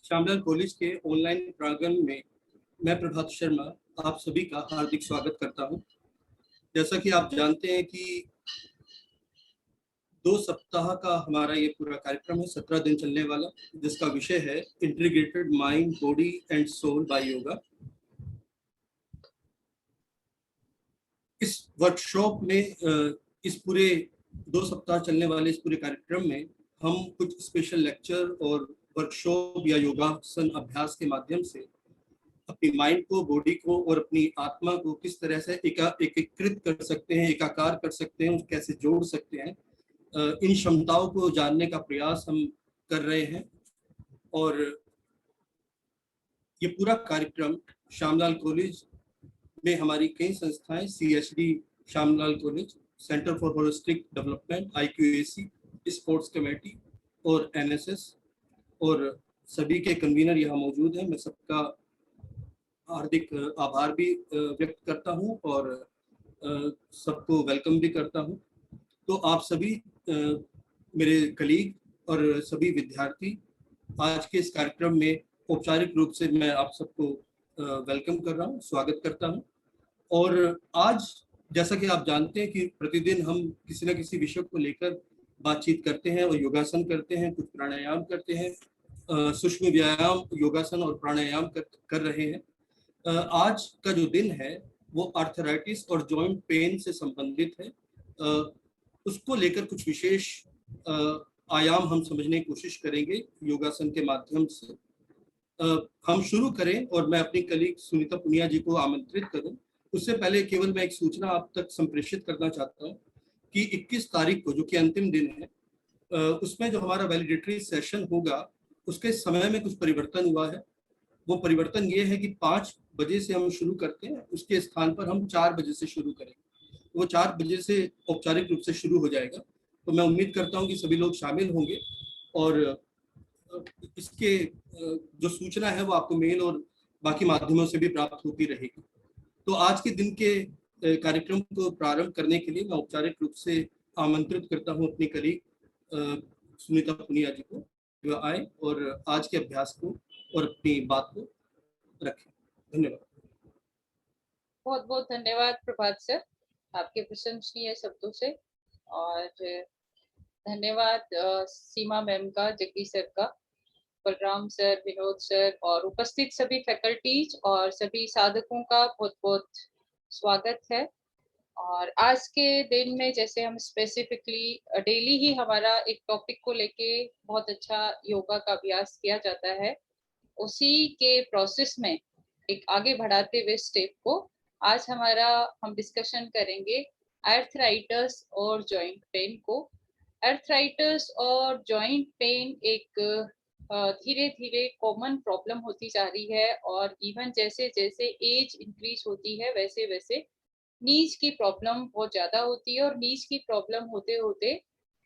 Shyamlal college के online प्रांगण में मैं प्रभात शर्मा आप सभी का हार्दिक स्वागत करता हूं। जैसा कि आप जानते हैं कि 2 सप्ताह का हमारा ये पूरा कार्यक्रम है, 17 दिन चलने वाला, जिसका विषय है integrated mind, body and soul by yoga. इस वर्कशॉप में इस पूरे 2 सप्ताह चलने वाले इस पूरे कार्यक्रम में हम कुछ स्पेशल लेक्चर और वर्कशॉप या योगासन अभ्यास के माध्यम से अपनी माइंड को, बॉडी को और अपनी आत्मा को किस तरह से एकीकृत कर सकते हैं, एकाकार कर सकते हैं, कैसे जोड़ सकते हैं, इन क्षमताओं को जानने का प्रयास हम कर रहे हैं। और ये पूरा कार्यक्रम श्यामलाल कॉलेज में हमारी कई संस्थाएं, CHD Shyamlal college, centre for holistic development, IQAC, sports committee और NSS और सभी के कन्वीनर यहाँ मौजूद हैं। मैं सबका हार्दिक आभार भी व्यक्त करता हूं और सबको वेलकम भी करता हूं। तो आप सभी मेरे कलीग और सभी विद्यार्थी, आज के इस कार्यक्रम में औपचारिक रूप से मैं आप सबको वेलकम कर रहा हूं, स्वागत करता हूं। और आज जैसा कि आप जानते हैं कि प्रतिदिन हम किसी न किसी विषय को लेकर बातचीत करते हैं और योगासन करते हैं, कुछ प्राणायाम करते हैं, सूक्ष्म व्यायाम, योगासन और प्राणायाम कर रहे हैं। आज का जो दिन है वो आर्थराइटिस और जॉइंट पेन से संबंधित है। उसको लेकर कुछ विशेष आयाम हम समझने की कोशिश करेंगे योगासन के माध्यम से। हम शुरू करें और मैं अपनी कलीग सुनीता पुनिया जी को आमंत्रित करूं। उससे पहले केवल मैं एक सूचना आप तक संप्रेषित करना चाहता हूं कि 21 तारीख को, जो कि अंतिम दिन है, उसमें जो हमारा वैलिडेटरी सेशन होगा उसके समय में कुछ परिवर्तन हुआ है। वो परिवर्तन ये है कि 5 बजे से हम शुरू करते हैं, उसके स्थान पर हम 4 बजे से शुरू करेंगे। वो 4 बजे से औपचारिक रूप से शुरू हो जाएगा। तो मैं उम्मीद करता हूँ कि सभी लोग शामिल होंगे और इसके जो सूचना है वो आपको मेल और बाकी माध्यमों से भी प्राप्त होती रहेगी। तो आज के दिन के कार्यक्रम को प्रारंभ करने के लिए मैं औपचारिक रूप से आमंत्रित करता हूँ अपनी कलीग सुनीता पुनिया जी को, जो आए और आज के अभ्यास को और अपनी बात को रखें। धन्यवाद। बहुत बहुत धन्यवाद प्रभात सर, आपके प्रशंसनीय शब्दों से। और धन्यवाद सीमा मैम का, जगदीश सर का, बलराम सर, विनोद सर और उपस्थित सभी फैकल्टीज और सभी साधकों का बहुत बहुत स्वागत है। और आज के दिन में जैसे हम स्पेसिफिकली डेली ही हमारा एक टॉपिक को लेके बहुत अच्छा योगा का अभ्यास किया जाता है, उसी के प्रोसेस में एक आगे बढ़ाते हुए स्टेप को आज हम डिस्कशन करेंगे आर्थराइटिस और जॉइंट पेन को। आर्थराइटिस और जॉइंट पेन एक धीरे धीरे कॉमन प्रॉब्लम होती जा रही है और इवन जैसे जैसे एज इंक्रीज होती है वैसे वैसे नीज की प्रॉब्लम बहुत ज्यादा होती है और नीज की प्रॉब्लम होते होते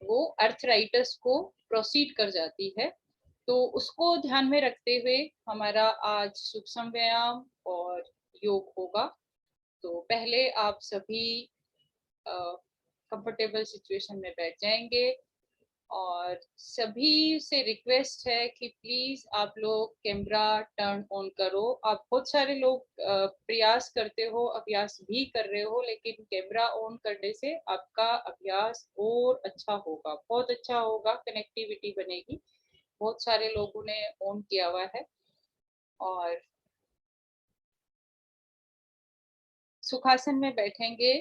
वो आर्थराइटिस को प्रोसीड कर जाती है। तो उसको ध्यान में रखते हुए हमारा आज सूक्ष्म व्यायाम और योग होगा। तो पहले आप सभी कंफर्टेबल सिचुएशन में बैठ जाएंगे और सभी से रिक्वेस्ट है कि प्लीज आप लोग कैमरा टर्न ऑन करो। आप बहुत सारे लोग प्रयास करते हो, अभ्यास भी कर रहे हो, लेकिन कैमरा ऑन करने से आपका अभ्यास और अच्छा होगा, बहुत अच्छा होगा, कनेक्टिविटी बनेगी। बहुत सारे लोगों ने ऑन किया हुआ है। और सुखासन में बैठेंगे,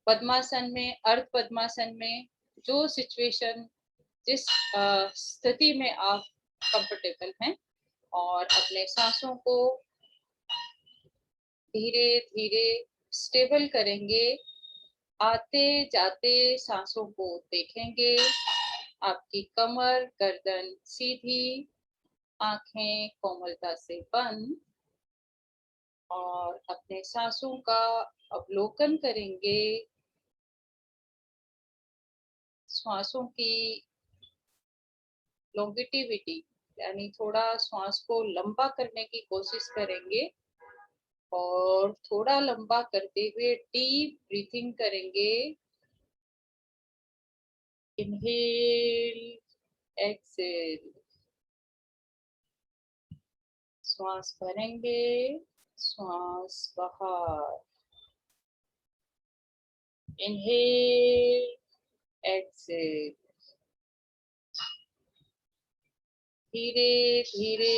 पद्मासन में, अर्ध पद्मासन में, जो सिचुएशन जिस स्थिति में आप कंफर्टेबल हैं, और अपने सांसों को धीरे धीरे स्टेबल करेंगे। आते जाते सांसों को देखेंगे, आपकी कमर गर्दन सीधी, आंखें कोमलता से बंद, और अपने सांसों का अवलोकन करेंगे। श्वासों की लॉन्गिटिविटी यानी थोड़ा श्वास को लंबा करने की कोशिश करेंगे और थोड़ा लंबा करते हुए डीप ब्रीथिंग करेंगे। Inhale, exhale. श्वास भरेंगे, श्वास बाहर। Inhale, exhale. धीरे धीरे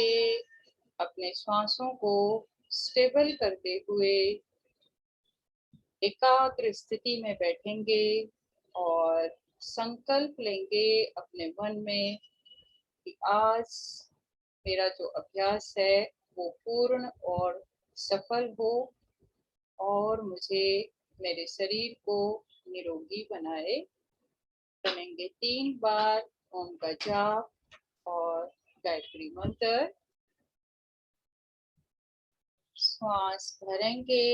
अपने श्वासों को स्टेबल करते हुए एकाग्र स्थिति में बैठेंगे और संकल्प लेंगे अपने मन में कि आज मेरा जो अभ्यास है वो पूर्ण और सफल हो और मुझे मेरे शरीर को निरोगी बनाए। करेंगे 3 बार ओम का जाप और गायत्री मंत्र। श्वास भरेंगे,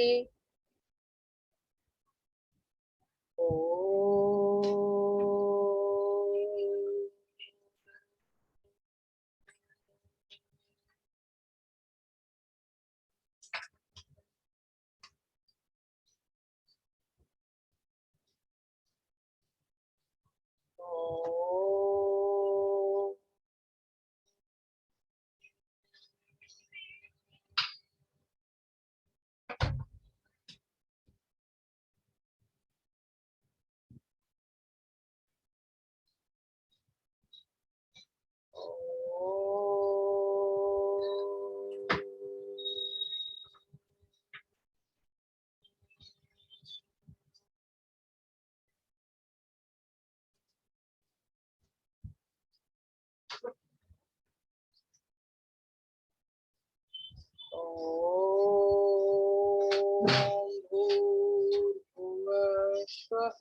भूर्भुवस्सुः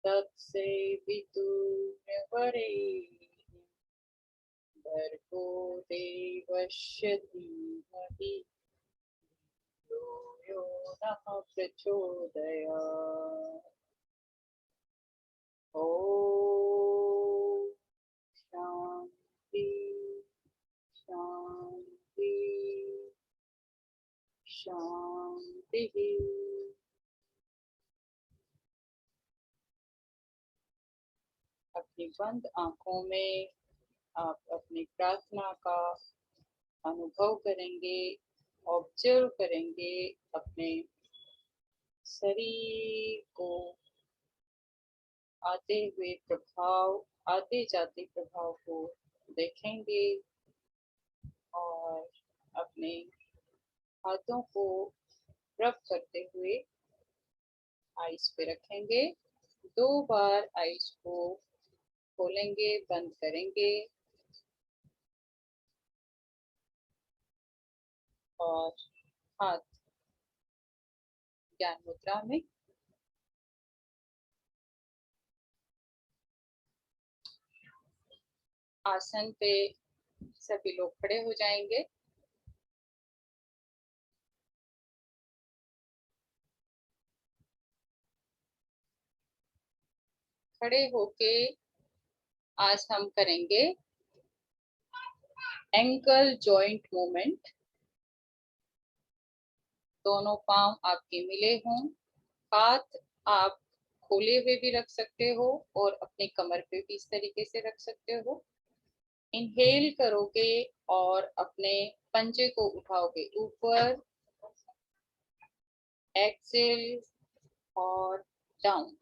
तत्सवितुर्वरेण्यं भर्गो देवस्य धीमहि धियो यो नः प्रचोदयात्। ॐ शान्ति शान्ति शान्तिः। अपनी बंद आंखों में आप अपनी प्रार्थना का अनुभव करेंगे, ऑब्जर्व करेंगे, अपने शरीर को आते हुए प्रभाव, आते जाते प्रभाव को देखेंगे और अपने हाथों को रब करते हुए आइस पे रखेंगे। 2 बार आइस को खोलेंगे, बंद करेंगे और हाथ ज्ञान मुद्रा में। आसन पे सभी लोग खड़े हो जाएंगे। खड़े होके आज हम करेंगे एंकल जॉइंट मूवमेंट। दोनों पांव आपके मिले हों, हाथ आप खोले हुए भी रख सकते हो और अपने कमर पे भी इस तरीके से रख सकते हो। इनहेल करोगे और अपने पंजे को उठाओगे ऊपर, एक्सेल और डाउन।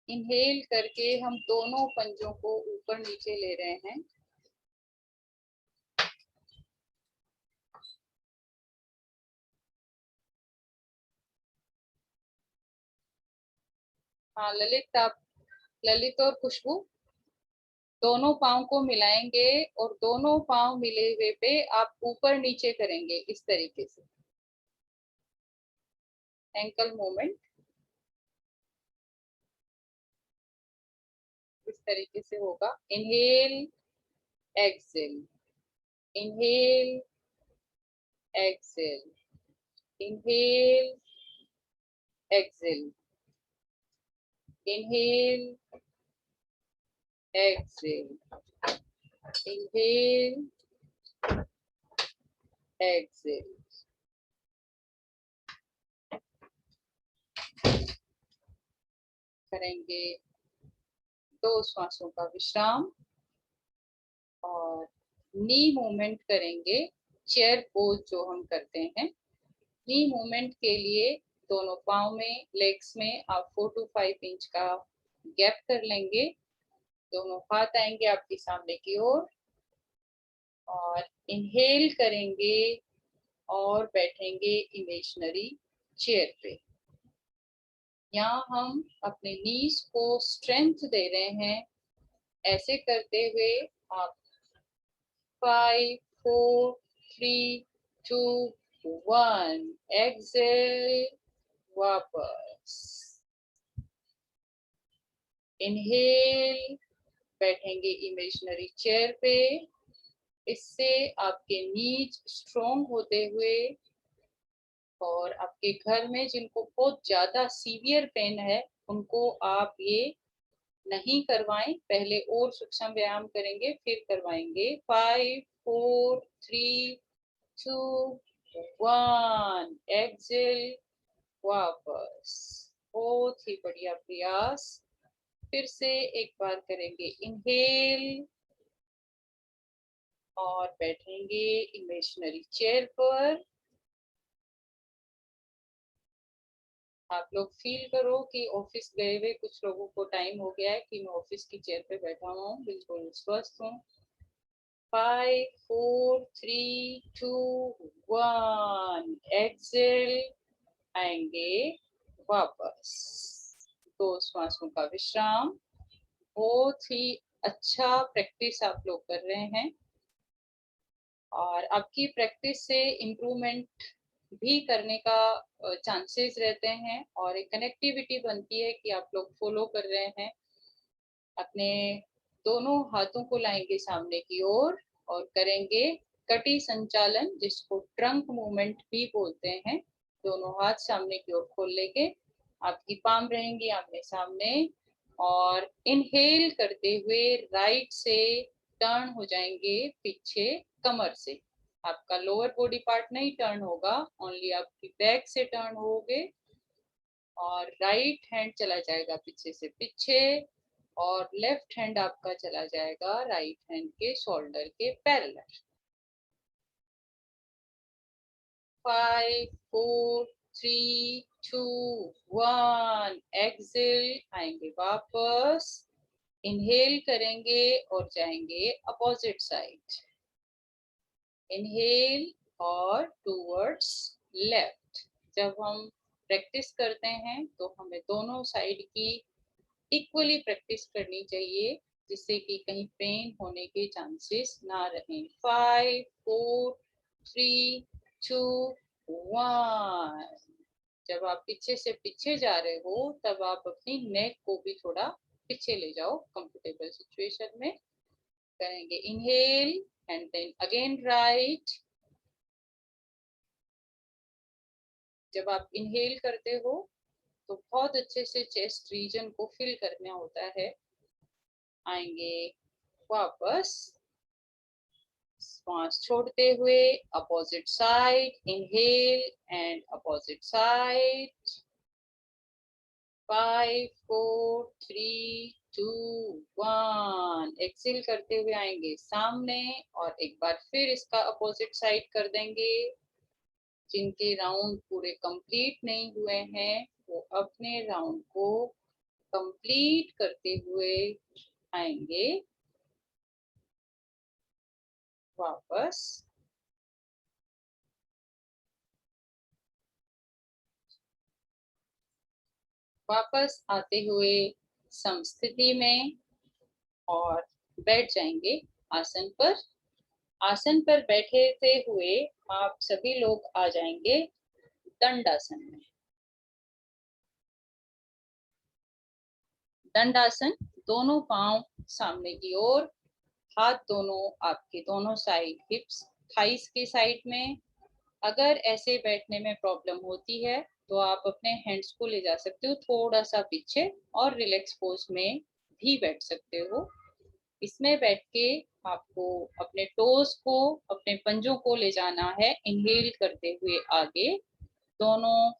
इनहेल करके हम दोनों पंजों को ऊपर नीचे ले रहे हैं। हाँ ललित और खुशबू दोनों पाँव को मिलाएंगे और दोनों पाँव मिले हुए पे आप ऊपर नीचे करेंगे इस तरीके से। एंकल मूवमेंट इस तरीके से होगा। Inhale, exhale, inhale, exhale, inhale, exhale, inhale, exhale, inhale, exhale. करेंगे 2 श्वासों का विश्राम और नी मूवमेंट करेंगे। चेयर पोज जो हम करते हैं, नी मूवमेंट के लिए दोनों पाँव में, लेग्स में आप 4 to 5 इंच का गैप कर लेंगे। दोनों हाथ आएंगे आपके सामने की ओर और इनहेल करेंगे और बैठेंगे इमेजिनरी चेयर पे। यहाँ हम अपने नीज को स्ट्रेंथ दे रहे हैं। ऐसे करते हुए आप 5, 4, 3, 2, 1 एक्सेल, वापस इनहेल, बैठेंगे इमेजिनरी चेयर पे। इससे आपके नीज स्ट्रॉन्ग होते हुए और आपके घर में जिनको बहुत ज्यादा सीवियर पेन है उनको आप ये नहीं करवाएं, पहले और सूक्ष्म व्यायाम करेंगे फिर करवाएंगे। 5, 4, 3, 2, 1 एक्सेल, वापस। बहुत ही बढ़िया प्रयास। फिर से एक बार करेंगे इनहेल और बैठेंगे इमेजिनरी चेयर पर। आप लोग फील करो कि ऑफिस गए हुए कुछ लोगों को टाइम हो गया है कि मैं ऑफिस की चेयर पे बैठा हुआ हूँ, बिल्कुल स्वस्थ हूँ। 5, 4, 3, 2, 1 एक्सेल, आएंगे वापस। 2 श्वासों का विश्राम। बहुत ही अच्छा प्रैक्टिस आप लोग कर रहे हैं और आपकी प्रैक्टिस से इम्प्रूवमेंट भी करने का चांसेस रहते हैं और एक कनेक्टिविटी बनती है कि आप लोग फॉलो कर रहे हैं। अपने दोनों हाथों को लाएंगे सामने की ओर और करेंगे कटी संचालन, जिसको ट्रंक मूवमेंट भी बोलते हैं। दोनों हाथ सामने की ओर खोल लेंगे, आपकी पाम रहेंगी आमने सामने और इनहेल करते हुए राइट से टर्न हो जाएंगे पीछे कमर से। आपका लोअर बॉडी पार्ट नहीं टर्न होगा, ओनली आपकी बैक से टर्न होगे और राइट हैंड चला जाएगा पीछे से पीछे और लेफ्ट हैंड आपका चला जाएगा राइट हैंड के शोल्डर के पैरेलल। 5, 4, 3, 2, 1 एक्सेल, आएंगे वापस। इनहेल करेंगे और जाएंगे अपोजिट साइड। इनहेल और टूवर्ड्स लेफ्ट। जब हम प्रैक्टिस करते हैं तो हमें दोनों साइड की इक्वली प्रैक्टिस करनी चाहिए, जिससे कि कहीं पेन होने के चांसेस ना रहें। 5, 4, 3, 2, 1। जब आप पीछे से पीछे जा रहे हो तब आप अपनी नेक को भी थोड़ा पीछे ले जाओ कंफर्टेबल सिचुएशन में। करेंगे inhale and then again right. जब आप इनहेल करते हो तो बहुत अच्छे से चेस्ट रीजन को फिल करना होता है। आएंगे वापस, सांस छोड़ते हुए opposite side, inhale and opposite side. 5, 4, 3, 2, 1 exhale करते हुए आएंगे सामने और एक बार फिर इसका अपोजिट साइड कर देंगे। जिनके राउंड पूरे कंप्लीट नहीं हुए हैं वो अपने राउंड को कंप्लीट करते हुए आएंगे वापस। वापस आते हुए समस्थिति में और बैठ जाएंगे आसन पर। आसन पर बैठे हुए आप सभी लोग आ जाएंगे दंडासन में। दंडासन, दोनों पांव सामने की ओर, हाथ दोनों आपके दोनों साइड हिप्स थाइस के साइड में। अगर ऐसे बैठने में प्रॉब्लम होती है तो आप अपने हैंड्स को ले जा सकते हो थोड़ा सा पीछे और रिलैक्स पोज में भी बैठ सकते हो। इसमें बैठ के आपको अपने टोज को, अपने पंजों को ले जाना है इनहेल करते हुए आगे। दोनों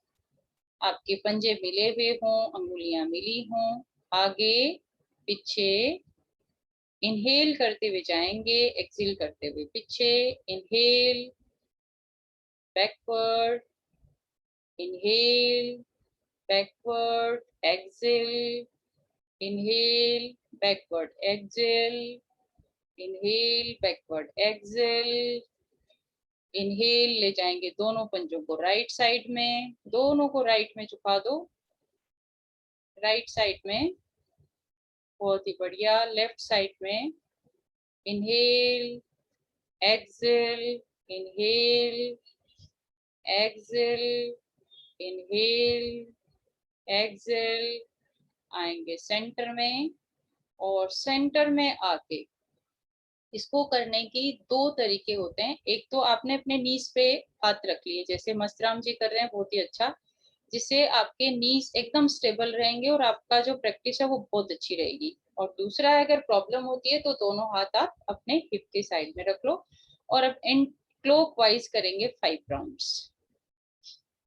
आपके पंजे मिले हुए हों, अंगुलियां मिली हों आगे पीछे, इनहेल करते हुए जाएंगे, एक्सहेल करते हुए पीछे, inhale, backward, inhale, backward, exhale, inhale, backward, exhale, inhale, backward, exhale, inhale, ले जाएंगे दोनों पंजों को राइट साइड में, दोनों को राइट में झुका दो, राइट साइड में, बहुत ही बढ़िया, लेफ्ट साइड में, inhale, exhale, inhale, exhale, inhale, exhale, आएंगे सेंटर में, और सेंटर में आके इसको करने की दो तरीके होते हैं। एक तो आपने अपने नीज पे हाथ रख लिए, जैसे मस्तराम जी कर रहे हैं, बहुत ही अच्छा, जिससे आपके नीज एकदम स्टेबल रहेंगे और आपका जो प्रैक्टिस है वो बहुत अच्छी रहेगी। और दूसरा, अगर प्रॉब्लम होती है तो दोनों हाथ आप अपने हिप के साइड में रख लो, और अब इन क्लॉकवाइज करेंगे 5 राउंड्स।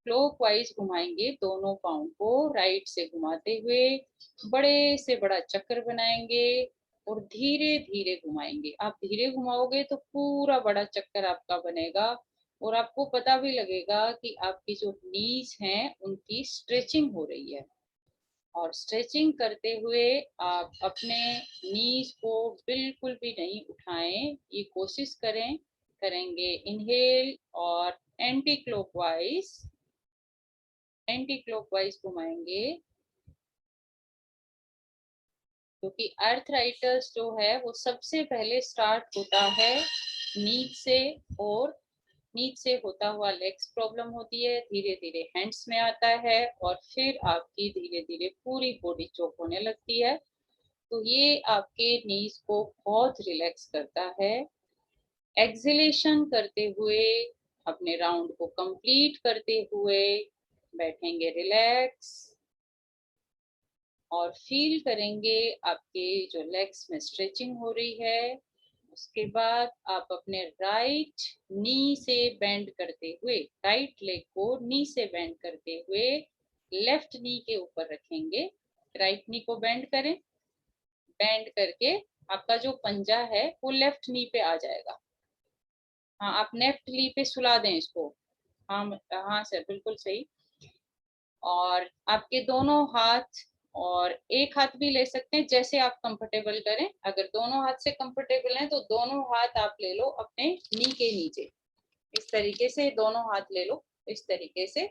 क्लॉकवाइज घुमाएंगे दोनों पाँव को, राइट से घुमाते हुए बड़े से बड़ा चक्कर बनाएंगे और धीरे धीरे घुमाएंगे। आप धीरे घुमाओगे तो पूरा बड़ा चक्कर आपका बनेगा, और आपको पता भी लगेगा कि आपकी जो नीज हैं उनकी स्ट्रेचिंग हो रही है। और स्ट्रेचिंग करते हुए आप अपने नीज को बिल्कुल भी नहीं उठाएं, ये कोशिश करें। करेंगे इनहेल और एंटी क्लॉकवाइज, एंटी क्लॉकवाइज घुमाएंगे, क्योंकि अर्थराइटस जो है वो सबसे पहले स्टार्ट होता है नीज से, और नीज से होता हुआ लेग्स प्रॉब्लम होती है, धीरे धीरे हैंड्स में आता है, और फिर आपकी धीरे धीरे पूरी बॉडी चोक होने लगती है। तो ये आपके नीज को बहुत रिलैक्स करता है। एक्सहेलेशन करते हुए अपने राउंड को कंप्लीट करते हुए बैठेंगे रिलैक्स, और फील करेंगे आपके जो लेग्स में स्ट्रेचिंग हो रही है। उसके बाद आप अपने राइट नी से बेंड करते हुए, राइट लेग को नी से बेंड करते हुए लेफ्ट नी के ऊपर रखेंगे। राइट नी को बेंड करें, बेंड करके आपका जो पंजा है वो लेफ्ट नी पे आ जाएगा। हाँ, आप लेफ्ट नी पे सुला दें इसको। हाँ हाँ सर, बिल्कुल सही। और आपके दोनों हाथ, और एक हाथ भी ले सकते हैं, जैसे आप कंफर्टेबल करें। अगर दोनों हाथ से कंफर्टेबल हैं तो दोनों हाथ आप ले लो अपने नी के नीचे, इस तरीके से दोनों हाथ ले लो, इस तरीके से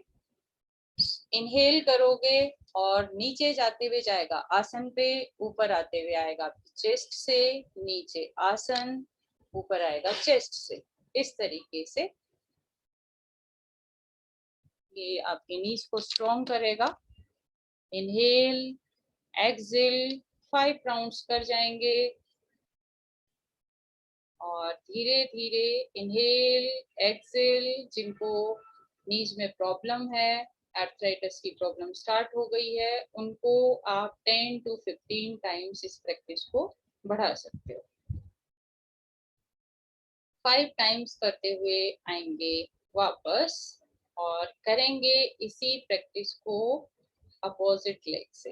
इनहेल करोगे और नीचे जाते हुए जाएगा, आसन पे ऊपर आते हुए आएगा, चेस्ट से नीचे, आसन ऊपर आएगा चेस्ट से, इस तरीके से ये आपके नीज को स्ट्रॉन्ग करेगा। इनहेल, एक्सहेल 5 राउंड्स कर जाएंगे, और धीरे धीरे इनहेल, एक्सहेल, जिनको नीज में प्रॉब्लम है, आर्थराइटिस की प्रॉब्लम स्टार्ट हो गई है, उनको आप 10 to 15 टाइम्स इस प्रैक्टिस को बढ़ा सकते हो। 5 टाइम्स करते हुए आएंगे वापस, और करेंगे इसी प्रैक्टिस को अपोजिट लेग से।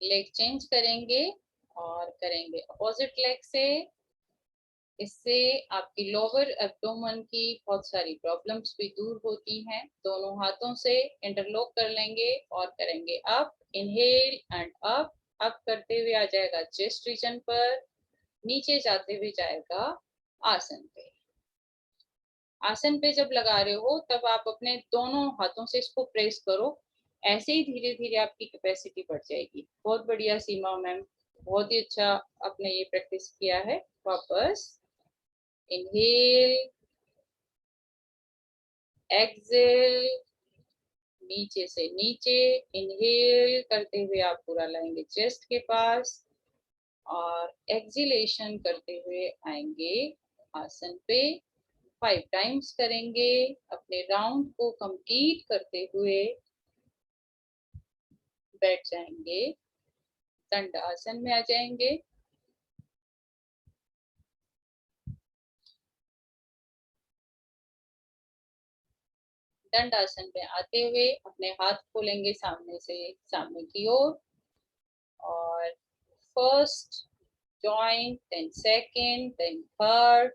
लेग चेंज करेंगे और करेंगे अपोजिट लेग से। इससे आपकी लोअर एब्डोमेन की बहुत सारी प्रॉब्लम्स भी दूर होती हैं। दोनों हाथों से इंटरलॉक कर लेंगे और करेंगे up, inhale and up. Up करते हुए आ जाएगा चेस्ट रीजन पर, नीचे जाते हुए जाएगा आसन पे। आसन पे जब लगा रहे हो तब आप अपने दोनों हाथों से इसको प्रेस करो, ऐसे ही धीरे धीरे आपकी कैपेसिटी बढ़ जाएगी। बहुत बढ़िया सीमा मैम, बहुत ही अच्छा आपने ये प्रैक्टिस किया है। वापस इनहेल, एक्सहेल, नीचे से नीचे, इनहेल करते हुए आप पूरा लाएंगे चेस्ट के पास, और एक्सहेलेशन करते हुए आएंगे आसन पे। 5 टाइम्स करेंगे, अपने राउंड को कंप्लीट करते हुए बैठ जाएंगे, दंड आसन में आ जाएंगे। दंडासन में आते हुए अपने हाथ खोलेंगे सामने से सामने की ओर, और first joint, then second, then third,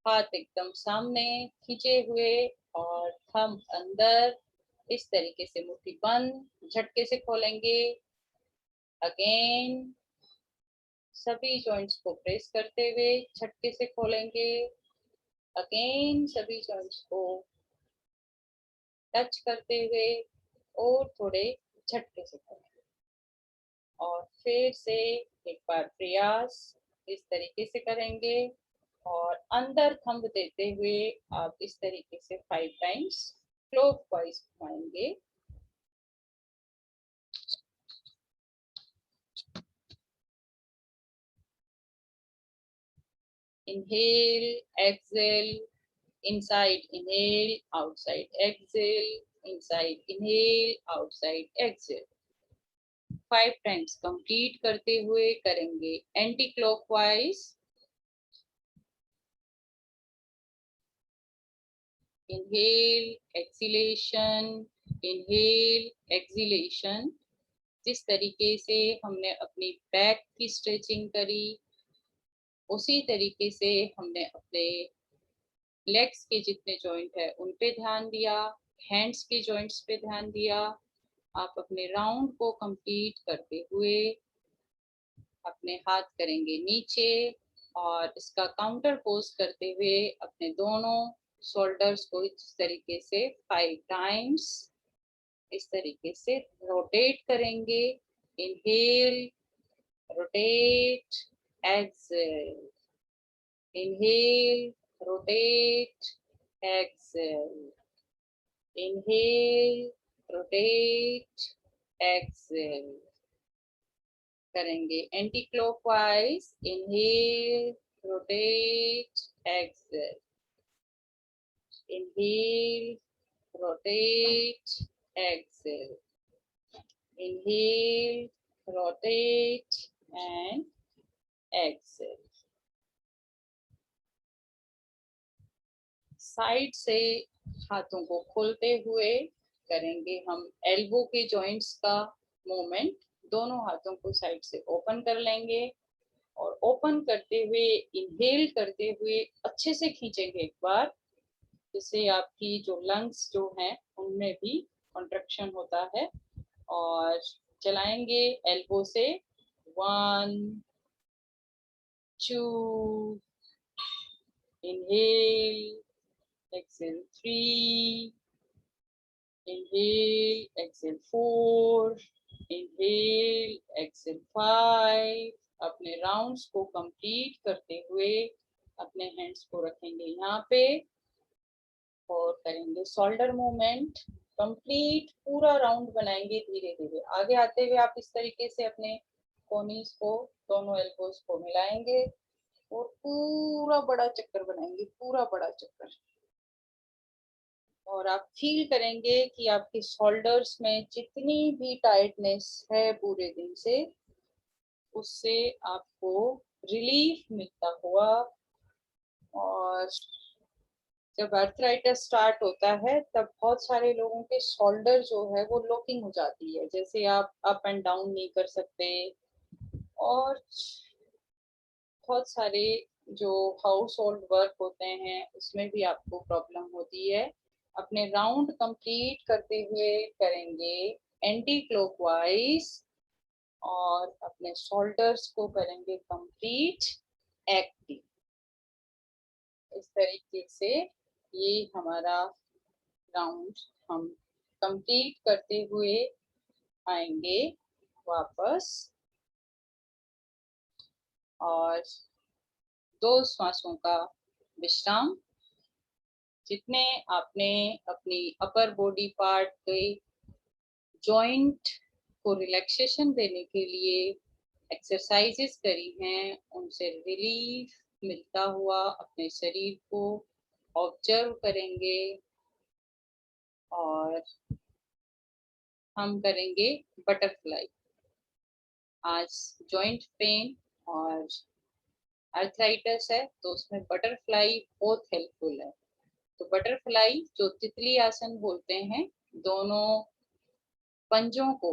हाथ एकदम सामने खींचे हुए और थंब अंदर, इस तरीके से मुट्ठी बंद, झटके से खोलेंगे। अगेन सभी जॉइंट्स को प्रेस करते हुए झटके से खोलेंगे। अगेन सभी जॉइंट्स को टच करते हुए और थोड़े झटके से खोलेंगे। और फिर से एक बार प्रयास इस तरीके से करेंगे और अंदर थंब देते हुए आप इस तरीके से 5 टाइम्स क्लॉकवाइज घुमाएंगे। Inhale, exhale, inside inhale, outside exhale, inside inhale, outside exhale। 5 times complete करते हुए करेंगे anti clockwise. Inhale, acceleration, inhale, acceleration. जिस तरीके से हमने अपनी बैक की स्ट्रेचिंग करी, उसी तरीके से हमने अपने लेग्स के जितने जॉइंट है उन पे ध्यान दिया, हैंड्स के जॉइंट्स पे ध्यान दिया। आप अपने राउंड को कंप्लीट करते हुए अपने हाथ करेंगे नीचे और इसका काउंटर पोज करते हुए अपने दोनों शोल्डर्स को इस तरीके से 5 टाइम्स इस तरीके से रोटेट करेंगे। Inhale, rotate, exhale, inhale, rotate, exhale, inhale, rotate, exhale. करेंगे anti clockwise. Inhale, rotate, exhale, inhale, rotate, exhale, inhale, rotate and exhale. Side से हाथों को खोलते हुए करेंगे हम एल्बो के जॉइंट्स का मूवमेंट। दोनों हाथों को साइड से ओपन कर लेंगे और ओपन करते हुए इनहेल करते हुए अच्छे से खींचेंगे एक बार, जिससे आपकी जो लंग्स जो हैं उनमें भी कंट्रक्शन होता है। और चलाएंगे एल्बो से 1 2, inhale, exhale 3, inhale, exhale 4, inhale, exhale 5। अपने राउंड्स को कंप्लीट करते हुए अपने हैंड्स को रखेंगे यहाँ पे और करेंगे शोल्डर मूवमेंट। कंप्लीट पूरा राउंड बनाएंगे धीरे धीरे। आगे आते हुए आप इस तरीके से अपने कोनीज को, दोनों एल्बोज को मिलाएंगे और पूरा बड़ा चक्कर बनाएंगे, पूरा बड़ा चक्कर। और आप फील करेंगे कि आपके शोल्डर्स में जितनी भी टाइटनेस है पूरे दिन से, उससे आपको रिलीफ मिलता हुआ। और जब आर्थराइटिस स्टार्ट होता है तब बहुत सारे लोगों के शोल्डर जो है वो लॉकिंग हो जाती है, जैसे आप अप एंड डाउन नहीं कर सकते। और बहुत सारे जो हाउस होल्ड वर्क होते हैं उसमें भी आपको प्रॉब्लम होती है। अपने राउंड कंप्लीट करते हुए करेंगे एंटी क्लॉकवाइज और अपने शोल्डर्स को करेंगे कंप्लीट एक्टिव। इस तरीके से ये हमारा राउंड हम कंप्लीट करते हुए आएंगे वापस। और 2 श्वासों का विश्राम। जितने आपने अपनी अपर बॉडी पार्ट के जॉइंट को रिलैक्सेशन देने के लिए एक्सरसाइजेस करी हैं, उनसे रिलीफ मिलता हुआ अपने शरीर को ऑब्जर्व करेंगे। और हम करेंगे बटरफ्लाई। आज जॉइंट पेन और आर्थराइटिस है तो उसमें बटरफ्लाई बहुत हेल्पफुल है। तो बटरफ्लाई जो तितली आसन बोलते हैं, दोनों पंजों को,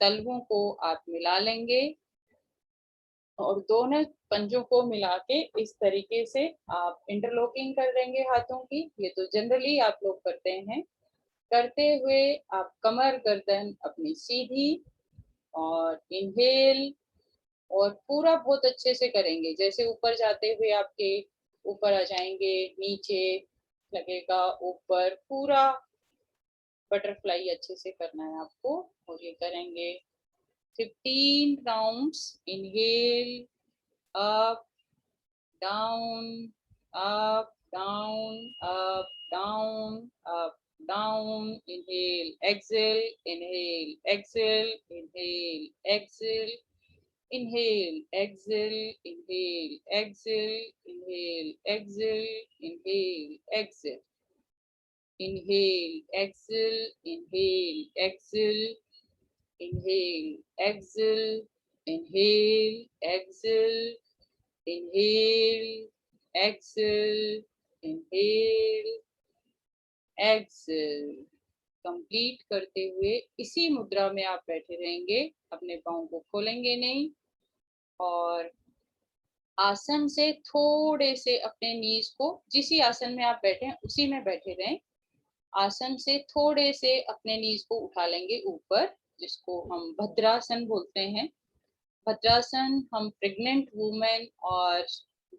तलवों को आप मिला लेंगे और दोनों पंजों को मिला के इस तरीके से आप इंटरलॉकिंग कर देंगे हाथों की। ये तो जनरली आप लोग करते हैं। करते हुए आप कमर गर्दन अपनी सीधी और इनहेल और पूरा बहुत अच्छे से करेंगे। जैसे ऊपर जाते हुए आपके ऊपर आ जाएंगे, नीचे लगेगा, ऊपर, पूरा बटरफ्लाई अच्छे से करना है आपको। और ये करेंगे 15 rounds. Inhale, up, down, up, down, up, down, up, down, inhale, exhale, inhale, exhale, inhale, exhale, inhale, exhale, inhale, exhale, inhale, exhale, inhale, exhale, inhale, exhale, inhale, exhale, inhale, exhale, inhale, exhale, inhale, exhale, inhale, exhale। Complete करते हुए इसी मुद्रा में आप बैठे रहेंगे, अपने पाँव को खोलेंगे नहीं और आसन से थोड़े से अपने नीज को, जिस आसन में आप बैठे हैं उसी में बैठे रहें। आसन से थोड़े से अपने नीज को उठा लेंगे ऊपर, जिसको हम भद्रासन बोलते हैं। भद्रासन हम प्रेग्नेंट वुमेन और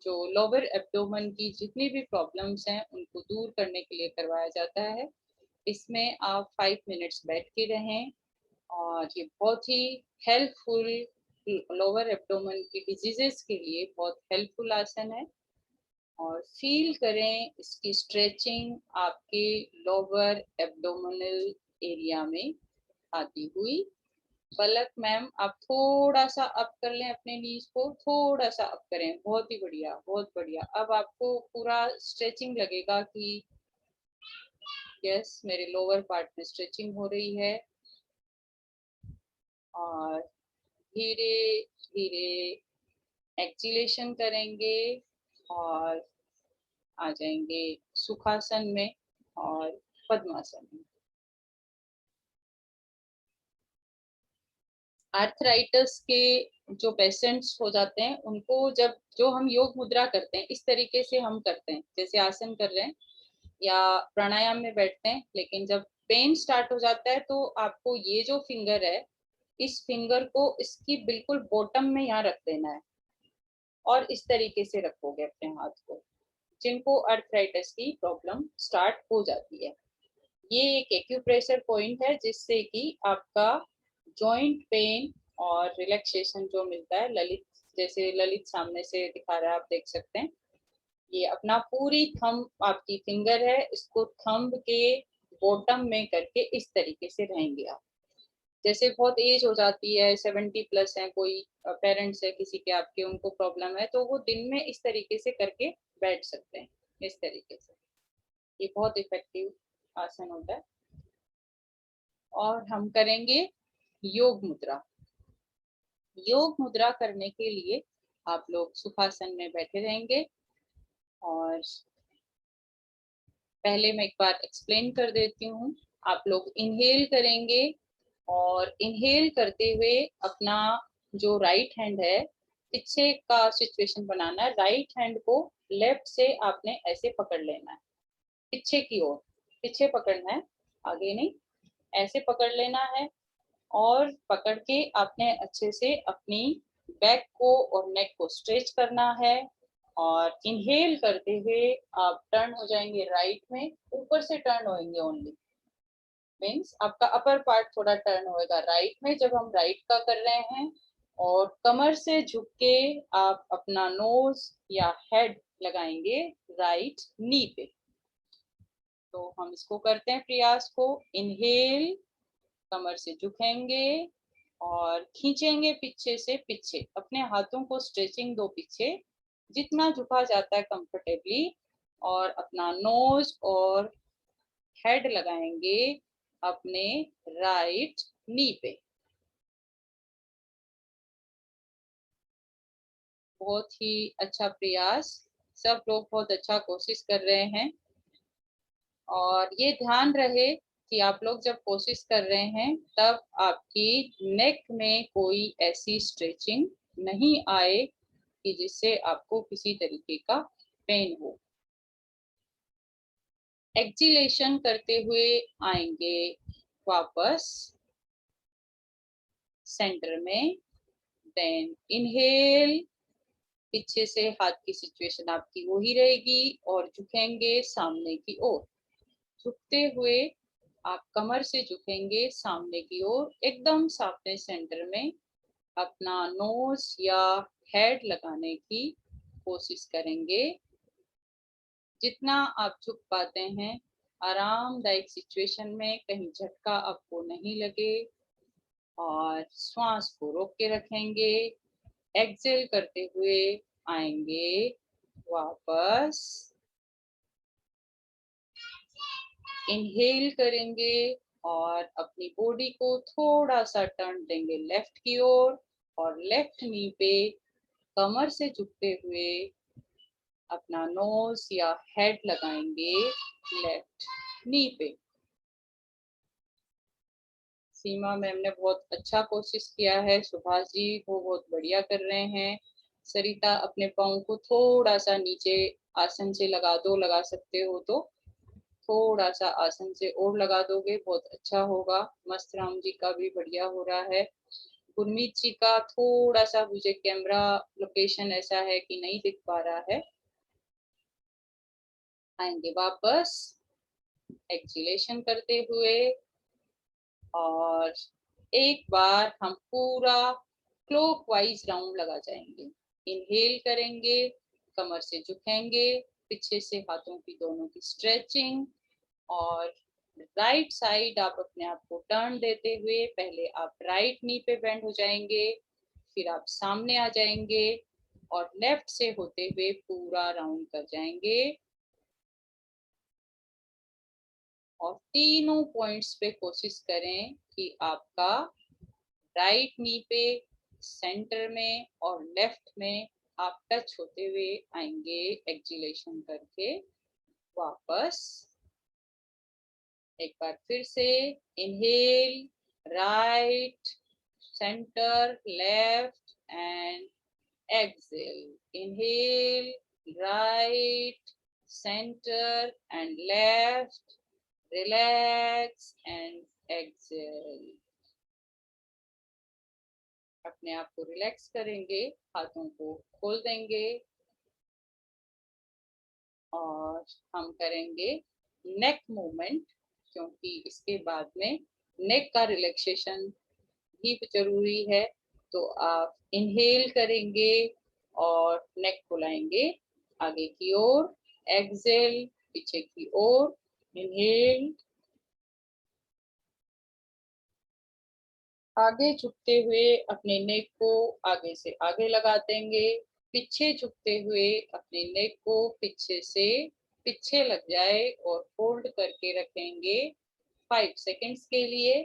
जो लोअर एब्डोमेन की जितनी भी प्रॉब्लम्स हैं उनको दूर करने के लिए करवाया जाता है। इसमें आप 5 मिनट्स बैठ के रहें और ये बहुत ही हेल्पफुल, लोअर एब्डोमेन की डिजीजेस के लिए बहुत हेल्पफुल आसन है। और फील करें इसकी स्ट्रेचिंग आपके लोअर एब्डोमिनल एरिया में आती हुई। पलक मैम आप थोड़ा सा अप कर लें, अपने नीज को थोड़ा सा अप करें। बहुत ही बढ़िया, बहुत बढ़िया। अब आपको पूरा स्ट्रेचिंग लगेगा कि यस, मेरे लोअर पार्ट में स्ट्रेचिंग हो रही है। और धीरे धीरे एक्सलेशन करेंगे और आ जाएंगे सुखासन में और पद्मासन में। आर्थराइटिस के जो पेशेंट्स हो जाते हैं उनको जब जो हम योग मुद्रा करते हैं इस तरीके से हम करते हैं, जैसे आसन कर रहे हैं या प्राणायाम में बैठते हैं, लेकिन जब पेन स्टार्ट हो जाता है तो आपको ये जो फिंगर है, इस फिंगर को इसकी बिल्कुल बॉटम में यहाँ रख देना है और इस तरीके से रखोगे अपने हाथ को, जिनको आर्थराइटिस की प्रॉब्लम स्टार्ट हो जाती है। ये एक एक्यूप्रेशर पॉइंट है जिससे कि आपका जॉइंट पेन और रिलैक्सेशन जो मिलता है, ललित, जैसे ललित सामने से दिखा रहा है, आप देख सकते हैं। ये अपना पूरी थंब आपकी फिंगर है, इसको थंब के बॉटम में करके इस तरीके से रहेंगे आप। जैसे बहुत एज हो जाती है, 70 प्लस है, कोई पेरेंट्स है किसी के आपके, उनको प्रॉब्लम है, तो वो दिन में इस तरीके से करके बैठ सकते हैं, इस तरीके से। ये बहुत इफेक्टिव आसन होता है। और हम करेंगे योग मुद्रा। योग मुद्रा करने के लिए आप लोग सुखासन में बैठे रहेंगे और पहले मैं एक बार एक्सप्लेन कर देती हूँ। आप लोग इनहेल करेंगे और इनहेल करते हुए अपना जो राइट हैंड है, पीछे का सिचुएशन बनाना है। राइट हैंड को लेफ्ट से आपने ऐसे पकड़ लेना है, पीछे की ओर, पीछे पकड़ना है, आगे नहीं, ऐसे पकड़ लेना है। और पकड़ के आपने अच्छे से अपनी बैक को और नेक को स्ट्रेच करना है। और इनहेल करते हुए आप टर्न हो जाएंगे राइट में, ऊपर से टर्न होंगे ओनली, मीन्स आपका अपर पार्ट थोड़ा टर्न होएगा राइट में जब हम राइट का कर रहे हैं। और कमर से झुक के आप अपना नोज या हेड लगाएंगे राइट नी पे। तो हम इसको करते हैं प्रयास को। इनहेल, कमर से झुकेंगे और खींचेंगे पीछे से पीछे, अपने हाथों को स्ट्रेचिंग दो पीछे जितना झुका जाता है कंफर्टेबली। और अपना नोज और हेड लगाएंगे अपने राइट नी पे। बहुत ही अच्छा प्रयास, सब लोग बहुत अच्छा कोशिश कर रहे हैं। और ये ध्यान रहे कि आप लोग जब कोशिश कर रहे हैं तब आपकी नेक में कोई ऐसी स्ट्रेचिंग नहीं आए कि जिससे आपको किसी तरीके का पेन हो। एक्सहेलेशन करते हुए आएंगे वापस सेंटर में, देन इनहेल, पीछे से हाथ की सिचुएशन आपकी वही रहेगी और झुकेंगे सामने की ओर। झुकते हुए आप कमर से झुकेंगे सामने की ओर, एकदम सामने सेंटर में अपना नोज या हेड लगाने की कोशिश करेंगे। जितना आप झुक पाते हैं, आरामदायक सिचुएशन में, कहीं झटका आपको नहीं लगे, और श्वास को रोक के रखेंगे। एक्सहेल करते हुए आएंगे वापस, इनहेल करेंगे और अपनी बॉडी को थोड़ा सा टर्न देंगे लेफ्ट की ओर, और लेफ्ट नी पे कमर से झुकते हुए अपना नोज या हेड लगाएंगे लेफ्ट नी पे। सीमा मैम ने बहुत अच्छा कोशिश किया है, सुभाष जी वो बहुत बढ़िया कर रहे हैं। सरिता अपने पाँव को थोड़ा सा नीचे आसन से लगा दो, लगा सकते हो तो थोड़ा सा आसन से और लगा दोगे बहुत अच्छा होगा। मस्त राम जी का भी बढ़िया हो रहा है। गुरमीत जी का थोड़ा सा मुझे कैमरा लोकेशन ऐसा है कि नहीं दिख पा रहा है। आएंगे वापस एक्सहेलेशन करते हुए, और एक बार हम पूरा क्लॉकवाइज राउंड लगा जाएंगे। इनहेल करेंगे, कमर से झुकेंगे, पीछे से हाथों की दोनों की स्ट्रेचिंग, और राइट साइड आप अपने आप को टर्न देते हुए पहले आप राइट नी पे बेंड हो जाएंगे, फिर आप सामने आ जाएंगे और लेफ्ट से होते हुए पूरा राउंड कर जाएंगे, और तीनों पॉइंट्स पे कोशिश करें कि आपका राइट नी पे, सेंटर में और लेफ्ट में आप टच होते हुए आएंगे एक्सहेलेशन करके वापस। एक बार फिर से inhale, right, centre, left and exhale. Inhale, right, centre and left, relax and exhale. अपने आप को रिलैक्स करेंगे, हाथों को खोल देंगे, और हम करेंगे नेक मूवमेंट, क्योंकि इसके बाद में नेक का रिलैक्सेशन भी जरूरी है। तो आप इनहेल करेंगे और नेक फुलाएंगे आगे की ओर, एक्सहेल पीछे की ओर, इनहेल आगे झुकते हुए अपने नेक को आगे से आगे लगा देंगे, पीछे झुकते हुए अपने नेक को पीछे से पीछे लग जाए और फोल्ड करके रखेंगे 5 सेकंड्स के लिए,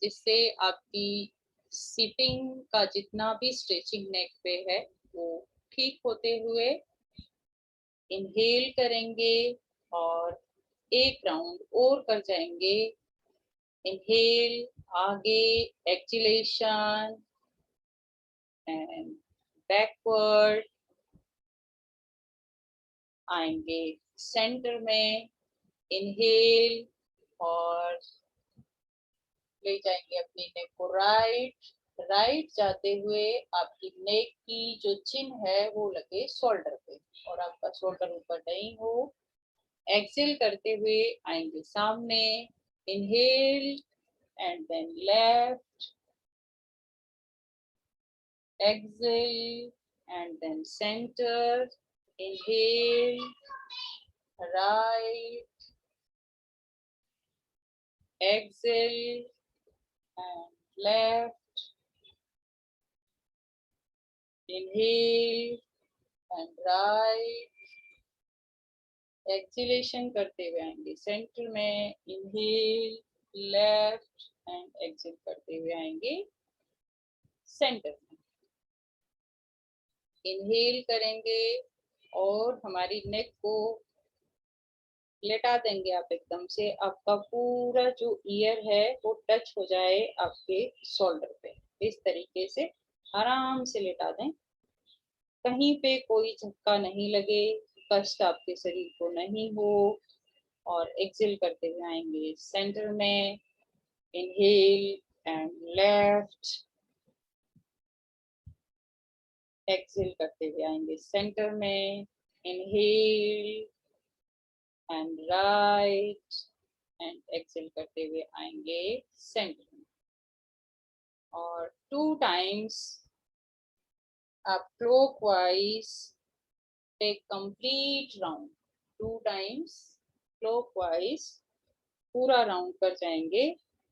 जिससे आपकी सिटिंग का जितना भी स्ट्रेचिंग नेक पे है वो ठीक होते हुए। इनहेल करेंगे और एक राउंड और कर जाएंगे। इनहेल आगे, एक्सहेलेशन एंड बैकवर्ड, आएंगे सेंटर में, इनहेल और ले जाएंगे अपनी नेक को राइट, राइट जाते हुए आपकी नेक की जो चिन है वो लगे शोल्डर पे और आपका शोल्डर ऊपर नहीं हो। एक्सहेल करते हुए आएंगे सामने, inhale and then left, exhale and then center, inhale, right, exhale and left, inhale and right, exhalation करते हुए आएंगे सेंटर में, इनहेल, लेफ्ट एंड एक्सहेल करते हुए आएंगे सेंटर में। इनहेल करेंगे और हमारी नेक को लेटा देंगे आप एकदम से, आपका पूरा जो ईयर है वो टच हो जाए आपके शोल्डर पे। इस तरीके से आराम से लेटा दें, कहीं पे कोई झटका नहीं लगे, कष्ट आपके शरीर को नहीं हो। और एक्सेल करते हुए आएंगे सेंटर में, इनहेल एंड लेफ्ट, एक्सेल करते हुए आएंगे सेंटर में, inhale and right and exhale करते हुए आएंगे सेंटर में। और 2 टाइम्स आप clockwise take complete round, 2 times clockwise पूरा राउंड कर जाएंगे।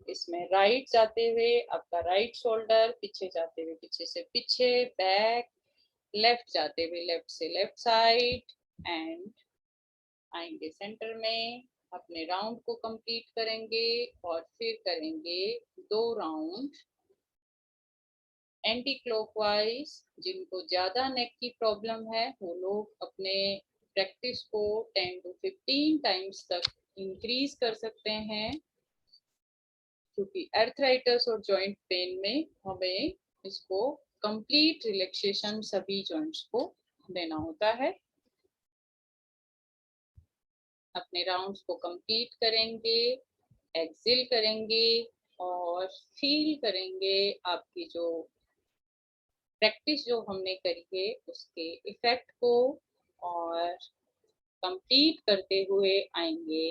इसमें राइट जाते हुए आपका राइट शोल्डर, पीछे जाते हुए पीछे से पीछे बैक, लेफ्ट जाते हुए लेफ्ट से लेफ्ट साइड एंड आएंगे सेंटर में, अपने राउंड को कंप्लीट करेंगे और फिर करेंगे 2 राउंड एंटी क्लॉकवाइज। जिनको ज्यादा नेक की प्रॉब्लम है वो लोग अपने प्रैक्टिस को 10 to 15 टाइम्स तक इंक्रीज कर सकते हैं, क्योंकि अर्थराइटिस और जॉइंट पेन में हमें इसको कंप्लीट रिलैक्सेशन सभी जॉइंट्स को देना होता है। अपने राउंड्स को कंप्लीट करेंगे, एक्सेल करेंगे और फील करेंगे आपकी जो प्रैक्टिस जो हमने करी है उसके इफेक्ट को। और कंप्लीट करते हुए आएंगे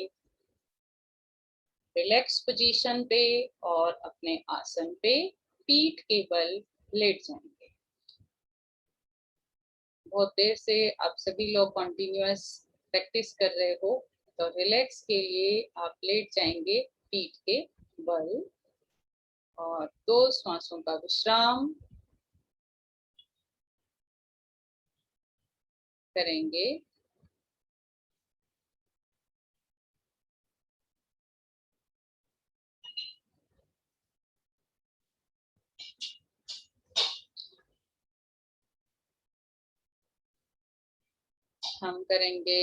रिलैक्स पोजीशन पे और अपने आसन पे पीठ के बल लेट जाएंगे। बहुत देर से आप सभी लोग कंटिन्यूअस प्रैक्टिस कर रहे हो, तो रिलैक्स के लिए आप लेट जाएंगे पीठ के बल और 2 श्वासों का विश्राम करेंगे। हम करेंगे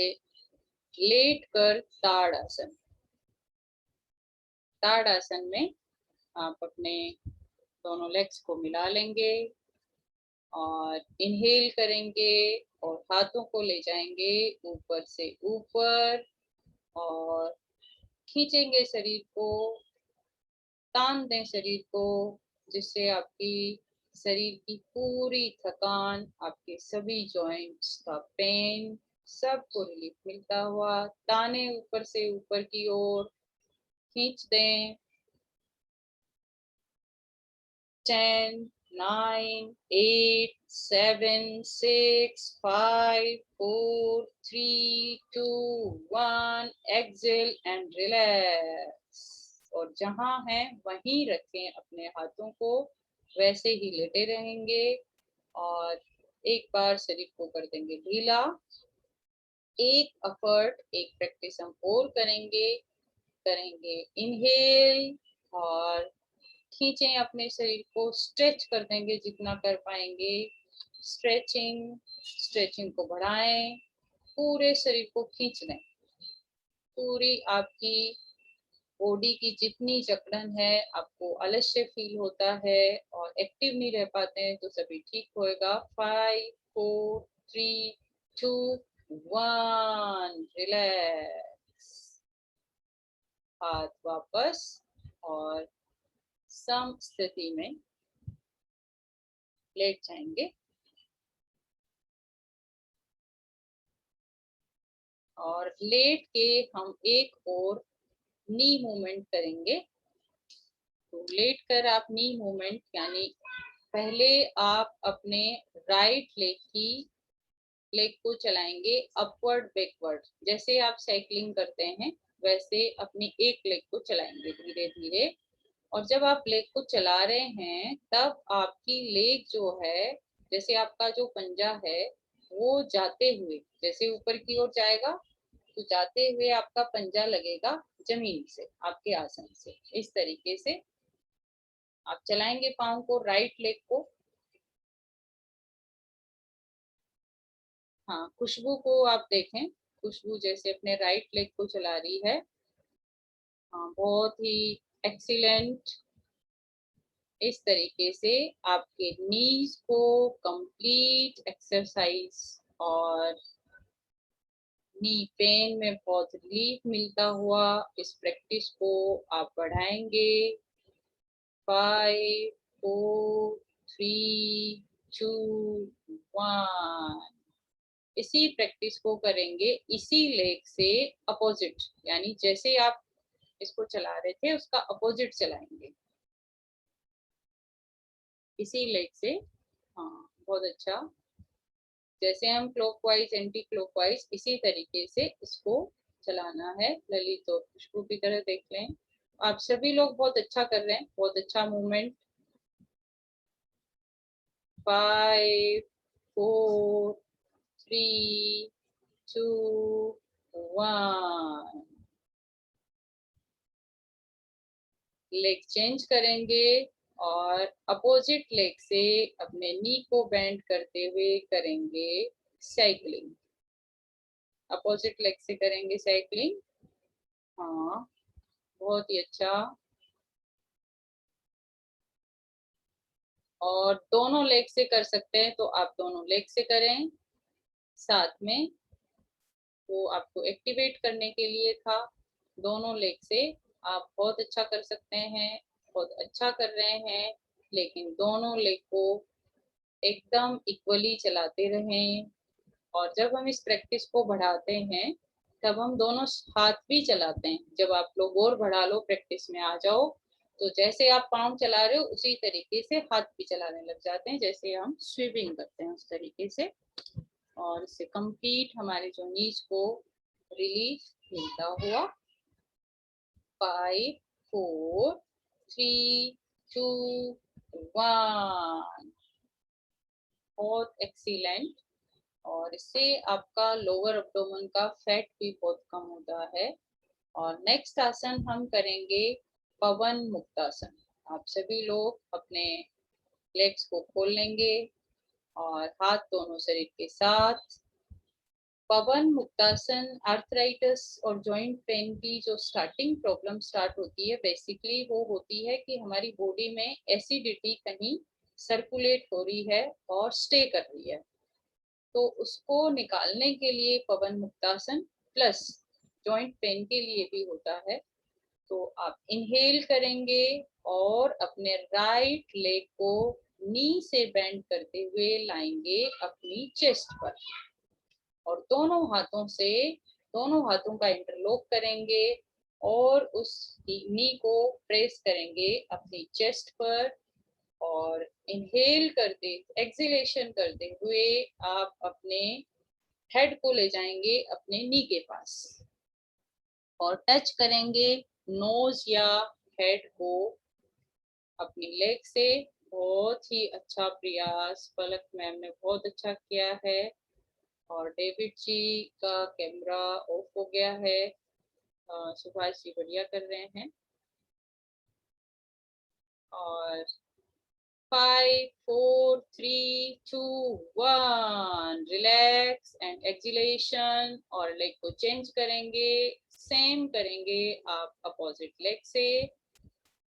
लेट कर ताड़ासन। ताड़ासन में आप अपने दोनों लेग्स को मिला लेंगे और इनहेल करेंगे और हाथों को ले जाएंगे ऊपर से ऊपर और खींचेंगे शरीर को, तान दें शरीर को, जिससे आपकी शरीर की पूरी थकान, आपके सभी जॉइंट्स का पेन सबको रिलीफ मिलता हुआ ताने ऊपर से ऊपर की ओर खींच दें। 10, 9, 8, 7, 6, 5, 4, 3, 2, 1, exhale and relax। और जहां है वहीं रखें अपने हाथों को, वैसे ही लेटे रहेंगे और एक बार शरीर को कर देंगे ढीला। एक एफर्ट, एक प्रैक्टिस हम और करेंगे इनहेल और खींचें अपने शरीर को, स्ट्रेच कर देंगे जितना कर पाएंगे। स्ट्रेचिंग को बढ़ाएं, पूरे शरीर को खींच लें। पूरी आपकी बॉडी की जितनी जकड़न है, आपको आलस्य फील होता है और एक्टिव नहीं रह पाते हैं, तो सभी ठीक होएगा। 5, 4, 3, 2, 1, रिलैक्स। हाथ वापस और सम स्थिति में लेट जाएंगे और लेट के हम एक और नी मूवमेंट करेंगे। तो लेट कर आप नी मूवमेंट, यानी पहले आप अपने राइट लेग को चलाएंगे अपवर्ड बैकवर्ड, जैसे आप साइकिलिंग करते हैं वैसे अपनी एक लेग को चलाएंगे धीरे धीरे। और जब आप लेग को चला रहे हैं तब आपकी लेग जो है, जैसे आपका जो पंजा है वो जाते हुए जैसे ऊपर की ओर जाएगा, तो जाते हुए आपका पंजा लगेगा जमीन से, आपके आसन से। इस तरीके से आप चलाएंगे पाँव को, राइट लेग को। हाँ, खुशबू को आप देखें, खुशबू जैसे अपने राइट लेग को चला रही है। हाँ, बहुत ही एक्सीलेंट। इस तरीके से आपके नीज को कंप्लीट एक्सरसाइज और नी पेन में बहुत रिलीफ मिलता हुआ इस प्रैक्टिस को आप बढ़ाएंगे। 5 4 3 2 1। इसी प्रैक्टिस को करेंगे इसी लेग से अपोजिट, यानी जैसे आप इसको चला रहे थे उसका अपोजिट चलाएंगे इसी लेग से। हाँ, बहुत अच्छा। जैसे हम क्लॉकवाइज एंटी क्लॉकवाइज इसी तरीके से इसको चलाना है। ललित और खुशबू की तरह देख लें। आप सभी लोग बहुत अच्छा कर रहे हैं, बहुत अच्छा मूवमेंट। 5 4 3 2 1। लेग चेंज करेंगे और अपोजिट लेग से अपने नी को बेंड करते हुए करेंगे साइक्लिंग। अपोजिट लेग से करेंगे साइक्लिंग। हाँ, बहुत ही अच्छा। और दोनों लेग से कर सकते हैं तो आप दोनों लेग से करें साथ में। वो आपको एक्टिवेट करने के लिए था। दोनों लेग से आप बहुत अच्छा कर सकते हैं, बहुत अच्छा कर रहे हैं, लेकिन दोनों लेग को एकदम इक्वली चलाते रहें। और जब हम इस प्रैक्टिस को बढ़ाते हैं तब हम दोनों हाथ भी चलाते हैं। जब आप लोग और बढ़ा लो, प्रैक्टिस में आ जाओ, तो जैसे आप पाँव चला रहे हो उसी तरीके से हाथ भी चलाने लग जाते हैं, जैसे हम स्विमिंग करते हैं उस तरीके से। और इससे कंप्लीट हमारे जो नीज को रिलीफ मिलता हुआ। 5 4 3 2 1। बहुत एक्सीलेंट। और इससे आपका लोअर एब्डोमेन का फैट भी बहुत कम होता है। और नेक्स्ट आसन हम करेंगे पवन मुक्तासन। आप सभी लोग अपने लेग्स को खोल लेंगे और हाथ दोनों शरीर के साथ। पवन मुक्तासन आर्थराइटिस और जॉइंट पेन की जो स्टार्टिंग प्रॉब्लम स्टार्ट होती है, बेसिकली वो होती है कि हमारी बॉडी में एसिडिटी कहीं सर्कुलेट हो रही है और स्टे कर रही है। तो उसको निकालने के लिए पवन मुक्तासन प्लस जॉइंट पेन के लिए भी होता है। तो आप इनहेल करेंगे और अपने राइट लेग को नी से बेंड करते हुए लाएंगे अपनी चेस्ट पर। और दोनों हाथों का इंटरलॉक करेंगे और उस नी को प्रेस करेंगे अपनी चेस्ट पर। और इनहेल करते एक्सहेलेशन करते हुए आप अपने हेड को ले जाएंगे अपने नी के पास और टच करेंगे नोज या हेड को अपनी लेग से। बहुत ही अच्छा प्रयास, पलक मैम ने बहुत अच्छा किया है। और डेविड जी का कैमरा ऑफ हो गया है। सुभाष जी बढ़िया कर रहे हैं। और 5 4 3 2 1। Relax and exhalation. और लेग को चेंज करेंगे, सेम करेंगे आप अपोजिट लेग से।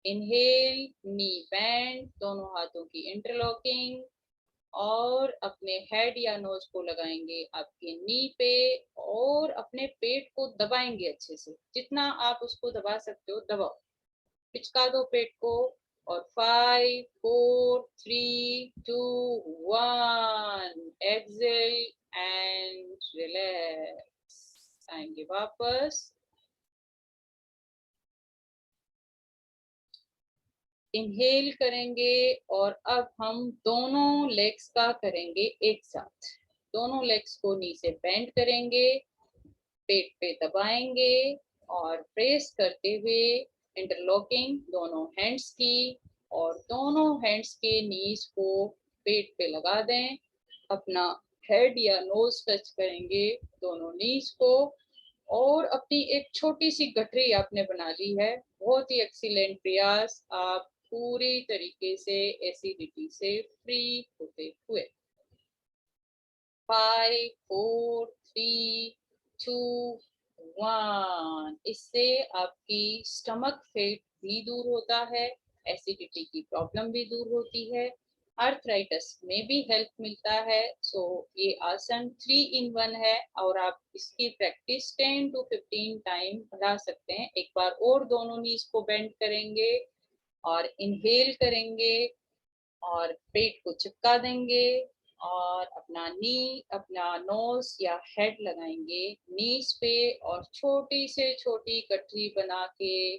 इनहेल, नी बेंड, दोनों हाथों की इंटरलॉकिंग और अपने हेड या नोज को लगाएंगे आपके नी पे और अपने पेट को दबाएंगे अच्छे से। जितना आप उसको दबा सकते हो दबाओ, पिचका दो पेट को। और 5 4 3 2 1। Exhale and relax. आएंगे वापस। इनहेल करेंगे और अब हम दोनों लेग्स का करेंगे एक साथ। दोनों लेग्स को नी से बेंड करेंगे, पेट पे दबाएंगे और प्रेस करते हुए इंटरलॉकिंग दोनों हैंड्स की। और दोनों हैंड्स के नीज को पेट पे लगा दें। अपना हेड या नोज टच करेंगे दोनों नीज को। और अपनी एक छोटी सी गठरी आपने बना ली है। बहुत ही एक्सीलेंट प्रयास। आप पूरी तरीके से एसिडिटी से फ्री होते हुए। 5 4 3 2 1। इससे आपकी स्टमक फेट भी दूर होता है, एसिडिटी की प्रॉब्लम भी दूर होती है, आर्थराइटिस में भी हेल्प मिलता है। सो ये आसन 3 in 1 है और आप इसकी प्रैक्टिस 10 to 15 टाइम बढ़ा सकते हैं। एक बार और दोनों नीज को बेंड करेंगे और इनहेल करेंगे और पेट को चिपका देंगे और अपना नोज या हेड लगाएंगे नीज पे और छोटी से छोटी गठरी बना के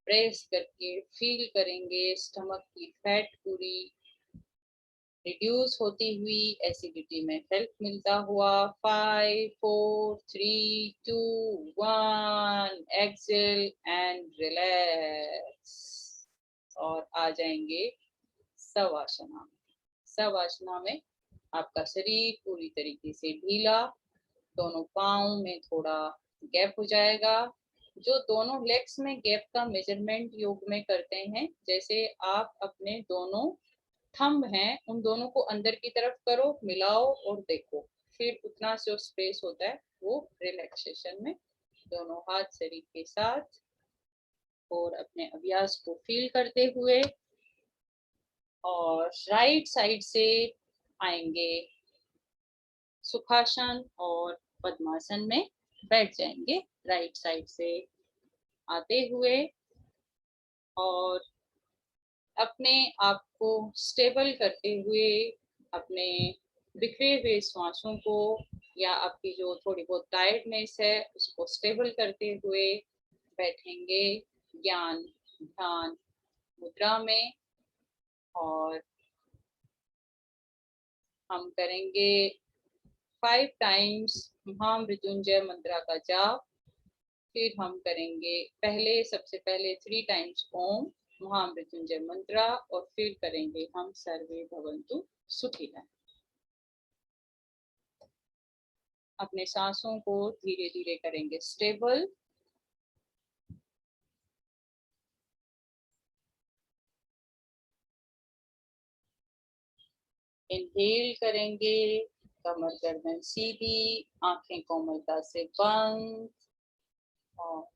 प्रेस करके फील करेंगे स्टमक की फैट पूरी रिड्यूस होती हुई, एसिडिटी में हेल्प मिलता हुआ। 5 4 3 2 1 एक्सेल एंड रिलैक्स और आ जाएंगे सवासना। सवासना में आपका शरीर पूरी तरीके से ढीला, दोनों पाँव में थोड़ा गैप हो जाएगा। जो दोनों लेग्स में गैप का मेजरमेंट योग में करते हैं, जैसे आप अपने दोनों थंब हैं उन दोनों को अंदर की तरफ करो, मिलाओ और देखो, फिर उतना जो स्पेस होता है वो रिलैक्सेशन में दोनों हाथ शरीर के साथ और अपने अभ्यास को फील करते हुए और राइट साइड से आएंगे सुखासन और पद्मासन में बैठ जाएंगे राइट साइड से आते हुए और अपने आप को स्टेबल करते हुए अपने बिखरे हुए श्वासों को या आपकी जो थोड़ी बहुत टायर्डनेस है उसको स्टेबल करते हुए बैठेंगे ज्ञान ध्यान मुद्रा में और हम करेंगे 5 टाइम्स महामृत्युंजय मंत्र का जाप। फिर हम करेंगे सबसे पहले 3 टाइम्स ओम महामृत्युंजय मंत्र और फिर करेंगे हम सर्वे भवन्तु सुखिनः। अपने सांसों को धीरे धीरे करेंगे स्टेबल। इनहेल करेंगे, कमर गर्दन सीधी, आंखें कोमलता से बंद और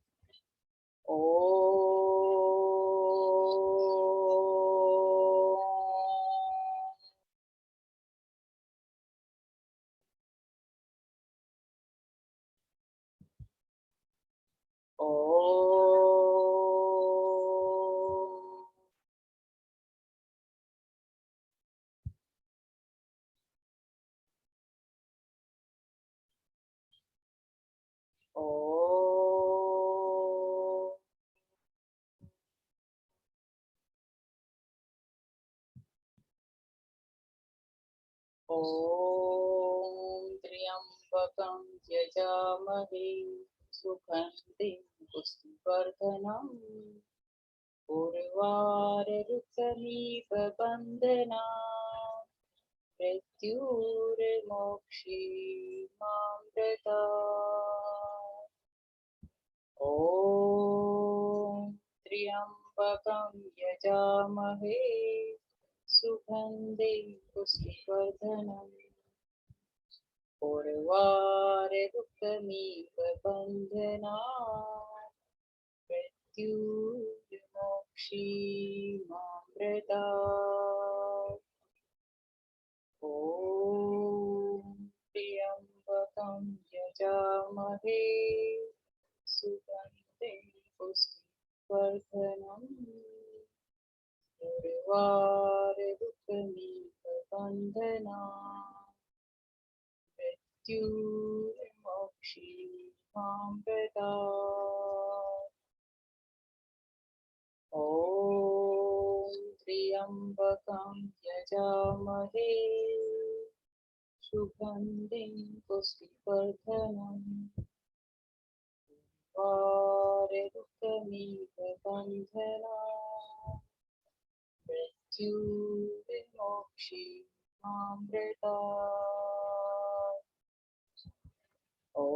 ॐ त्र्यम्बकं यजामहे सुगन्धिं पुष्टिवर्धनम् उर्वारुकमिव बन्धनात् मृत्युर्मोक्षीमामृतात्। ॐ त्र्यम्बकं यजामहे सुगन्धिं पुष्टिवर्धनम् उर्वारुकमिव बन्धनात् मृत्युर्मोक्षीमामृतात्। ॐ त्र्यम्बकं यजामहे सुगन्धिं पुष्टिवर्धनम् उर्वारुकमिव बन्धनात् मृत्युर्मोक्षीमामृतात्। ॐ त्र्यम्बकं यजामहे सुगन्धिं पुष्टिवर्धनम् उर्वारुकमिव बन्धनात् मृत्युर्मोक्षीमामृतात्। ॐ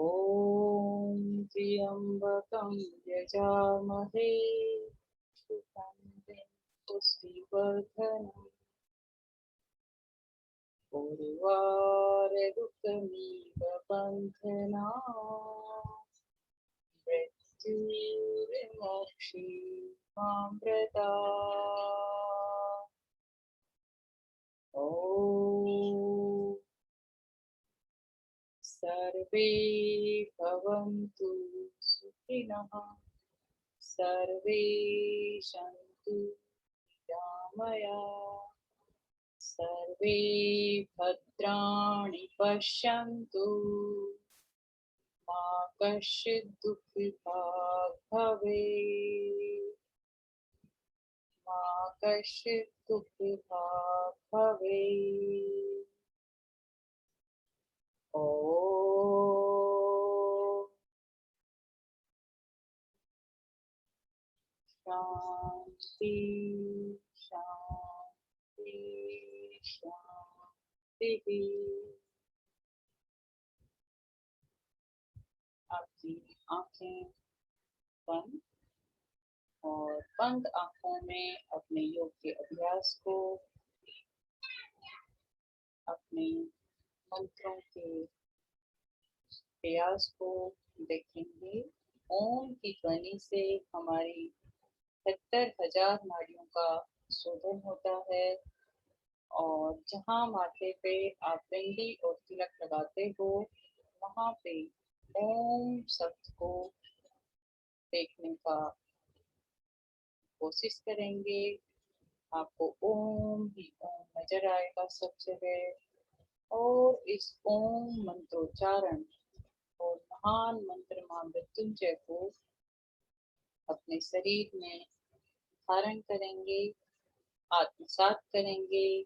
त्र्यम्बकं यजामहे सुगन्धिं पुष्टिवर्धनम् उर्वारुकमिव बन्धना मृत्युर्मोक्षीमामृता। ॐ सर्वे भवन्तु सुखिनः, सर्वे सन्तु निरामया, सर्वे भद्राणि पश्यन्तु, मा कश्चित् दुःखिभाग् भवेत्, मा कश्चित् दुःखिभाग् भवेत्। ॐ शान्ति शान्ति शान्तिः। आपकी आंखें बंद और बंद आंखों में अपने योग के अभ्यास को, अपने मंत्रों के प्रयास को देखेंगे। ओम की ध्वनि से हमारी 70,000 नाड़ियों का शोधन होता है और जहाँ माथे पे आप बिंदी और तिलक लगाते हो वहाँ पे ओम शब्द को देखने का कोशिश करेंगे। आपको ओम ही ओम नजर आएगा सब जगह और इस ओम मंत्रोच्चारण और महान मंत्र मां मृत्युंजय को अपने शरीर में धारण करेंगे, आत्मसात करेंगे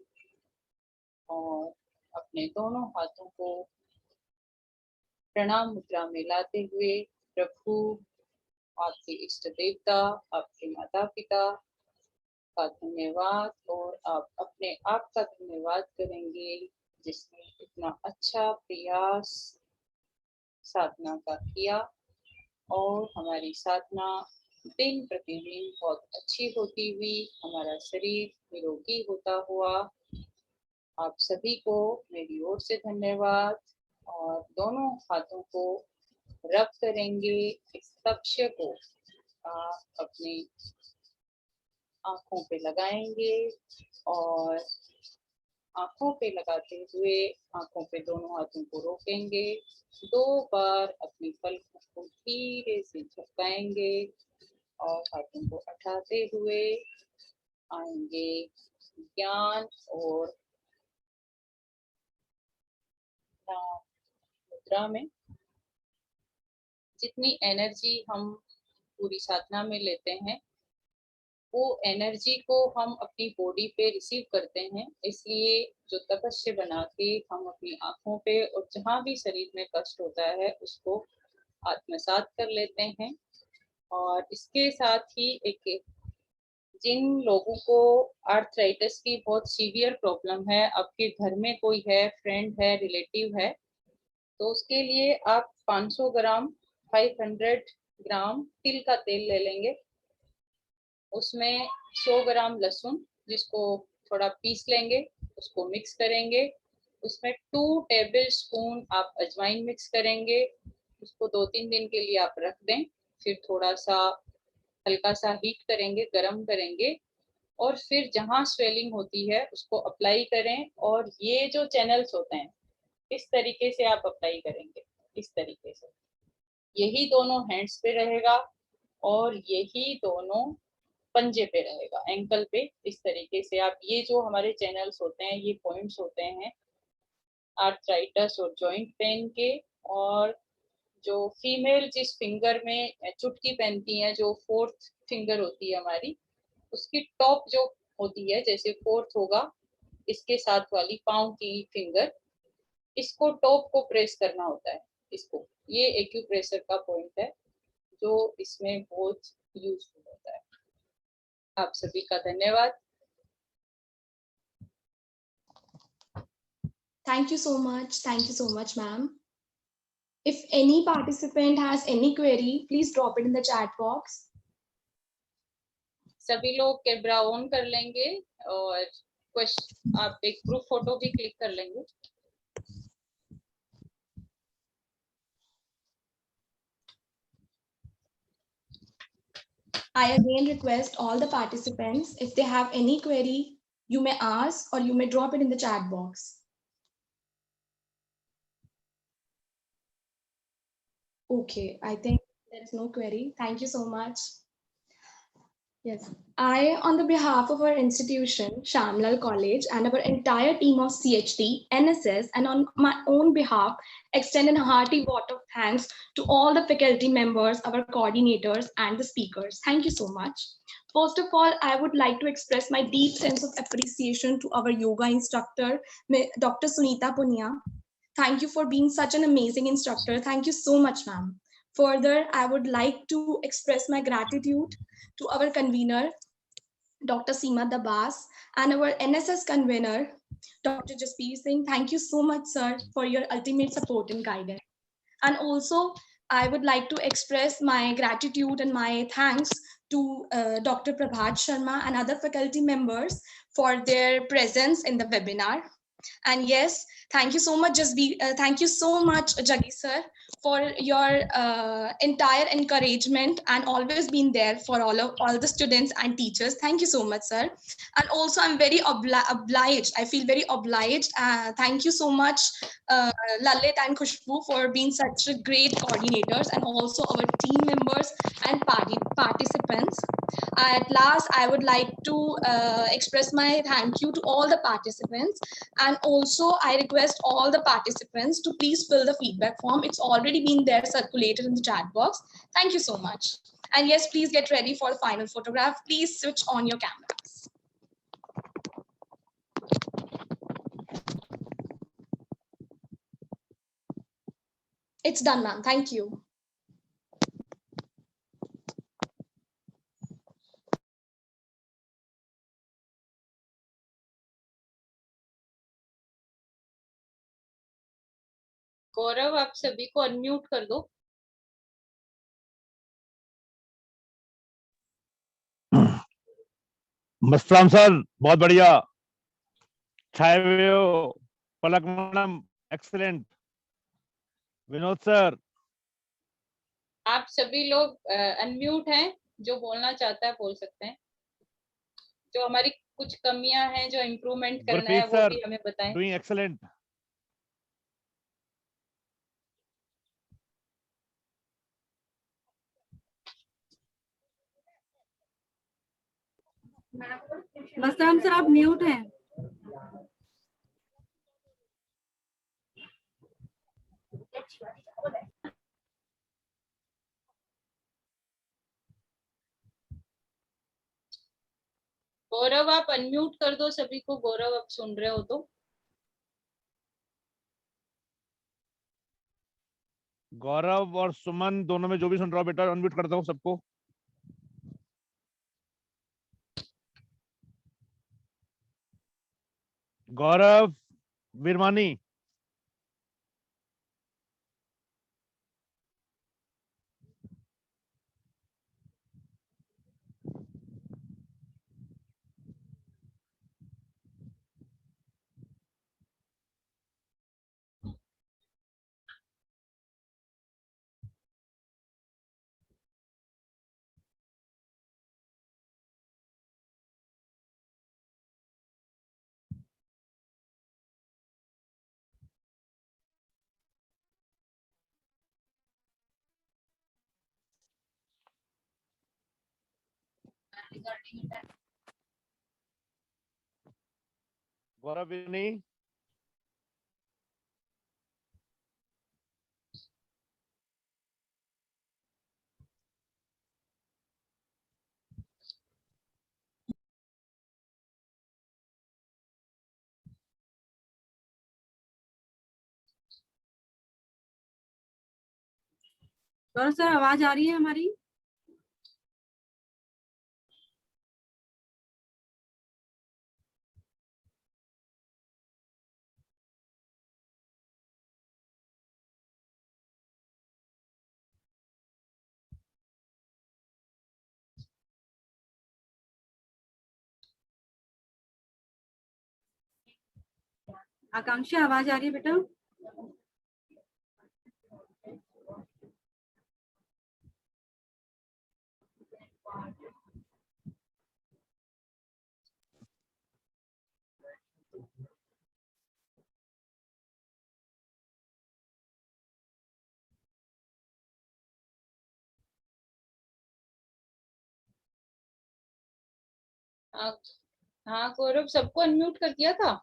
और अपने दोनों हाथों को प्रणाम मुद्रा में लाते हुए प्रभु, आपके इष्ट देवता, आपके माता पिता का धन्यवाद और आप अपने आप का धन्यवाद करेंगे जिसने इतना अच्छा प्रयास साधना का किया और हमारी साधना दिन प्रतिदिन बहुत अच्छी होती हुई हमारा शरीर निरोगी होता हुआ। आप सभी को मेरी ओर से धन्यवाद और दोनों हाथों को रब करेंगे। इस तपस्या को आप अपनी आंखों पे लगाएंगे और आंखों पे लगाते हुए आंखों पे दोनों हाथों को रोकेंगे। 2 बार अपनी पलकों को धीरे से झपकाएंगे और हाथों को उठाते हुए आएंगे ज्ञान और मुद्रा में। जितनी एनर्जी हम पूरी साधना में लेते हैं वो एनर्जी को हम अपनी बॉडी पे रिसीव करते हैं, इसलिए जो तपस्या बना के हम अपनी आंखों पे और जहाँ भी शरीर में कष्ट होता है उसको आत्मसात कर लेते हैं। और इसके साथ ही एक जिन लोगों को आर्थराइटिस की बहुत सीवियर प्रॉब्लम है, आपके घर में कोई है, फ्रेंड है, रिलेटिव है, तो उसके लिए आप 500 ग्राम 500 ग्राम तिल का तेल ले लेंगे। उसमें 100 ग्राम लहसुन जिसको थोड़ा पीस लेंगे, उसको मिक्स करेंगे। उसमें 2 टेबल स्पून आप अजवाइन मिक्स करेंगे। उसको 2-3 दिन के लिए आप रख दें, फिर थोड़ा सा हल्का सा हीट करेंगे, गरम करेंगे और फिर जहाँ स्वेलिंग होती है उसको अप्लाई करें। और ये जो चैनल्स होते हैं इस तरीके से आप अप्लाई करेंगे, इस तरीके से यही दोनों हैंड्स पे रहेगा और यही दोनों पंजे पे रहेगा, एंकल पे। इस तरीके से आप ये जो हमारे चैनल्स होते हैं, ये पॉइंट्स होते हैं आर्थराइटिस और जॉइंट पेन के। और जो फीमेल जिस फिंगर में चुटकी पहनती है, जो 4th फिंगर होती है हमारी, उसकी टॉप जो होती है, जैसे 4th होगा इसके साथ वाली पाँव की फिंगर, इसको टॉप को प्रेस करना होता है। इसको ये एक्यूप्रेशर का पॉइंट है जो इसमें बहुत यूजफुल होता है। आप सभी का धन्यवाद। Thank you so much, ma'am. If any participant has any query, please drop it in the chat box. सभी लोग कैमरा ऑन कर लेंगे और क्वेश्चन आप एक ग्रुप फोटो भी क्लिक कर लेंगे. I again request all the participants, if they have any query, you may ask or you may drop it in the chat box. Okay, I think there is no query. Thank you so much. Yes, I, on the behalf of our institution, Shamlal College, and our entire team of CHD, NSS, and on my own behalf, extend a hearty vote of thanks to all the faculty members, our coordinators, and the speakers. Thank you so much. First of all, I would like to express my deep sense of appreciation to our yoga instructor, Dr. Sunita Punia. Thank you for being such an amazing instructor. Thank you so much, ma'am. Further, I would like to express my gratitude to our convener, Dr. Seema Dabas, and our NSS convener, Dr. Jaspeer Singh. Thank you so much, sir, for your ultimate support and guidance. And also, I would like to express my gratitude and my thanks to Dr. Prabhat Sharma and other faculty members for their presence in the webinar. And yes, thank you so much, thank you so much, Jaggi sir, for your entire encouragement and always been there for all the students and teachers. Thank you so much, sir. And also, I'm very obliged. I feel very obliged. Thank you so much, Lalit and Khushbu, for being such great coordinators, and also our team members and participants. At last, I would like to express my thank you to all the participants. And also, I request all the participants to please fill the feedback form. It's already been there circulated in the chat box. Thank you so much. And yes, please get ready for the final photograph. Please switch on your cameras. It's done, ma'am. Thank you. गौरव, आप सभी को unmute कर दो. Mastram sir, बहुत बढ़िया. छाए हुए हो. पलक मैडम, एक्सीलेंट. विनोद सर, आप सभी लोग अनम्यूट हैं. जो बोलना चाहता है बोल सकते हैं. जो हमारी कुछ कमियां हैं, जो इम्प्रूवमेंट करना है, गुरप्रीत वो सर, भी हमें बताएं. Doing excellent. मस्तराम सर, आप म्यूट हैं. गौरव, आप अनम्यूट कर दो सभी को. गौरव, आप सुन रहे हो तो. गौरव और सुमन दोनों में जो भी सुन रहा हो बेटा, अनम्यूट करता हूँ सबको. गौरव वीरवानी, गौरव वीरवानी. गौरव सर, आवाज आ रही है हमारी? आकांक्षा आवाज आ रही है बेटा? हाँ गौरव, सबको अनम्यूट कर दिया था।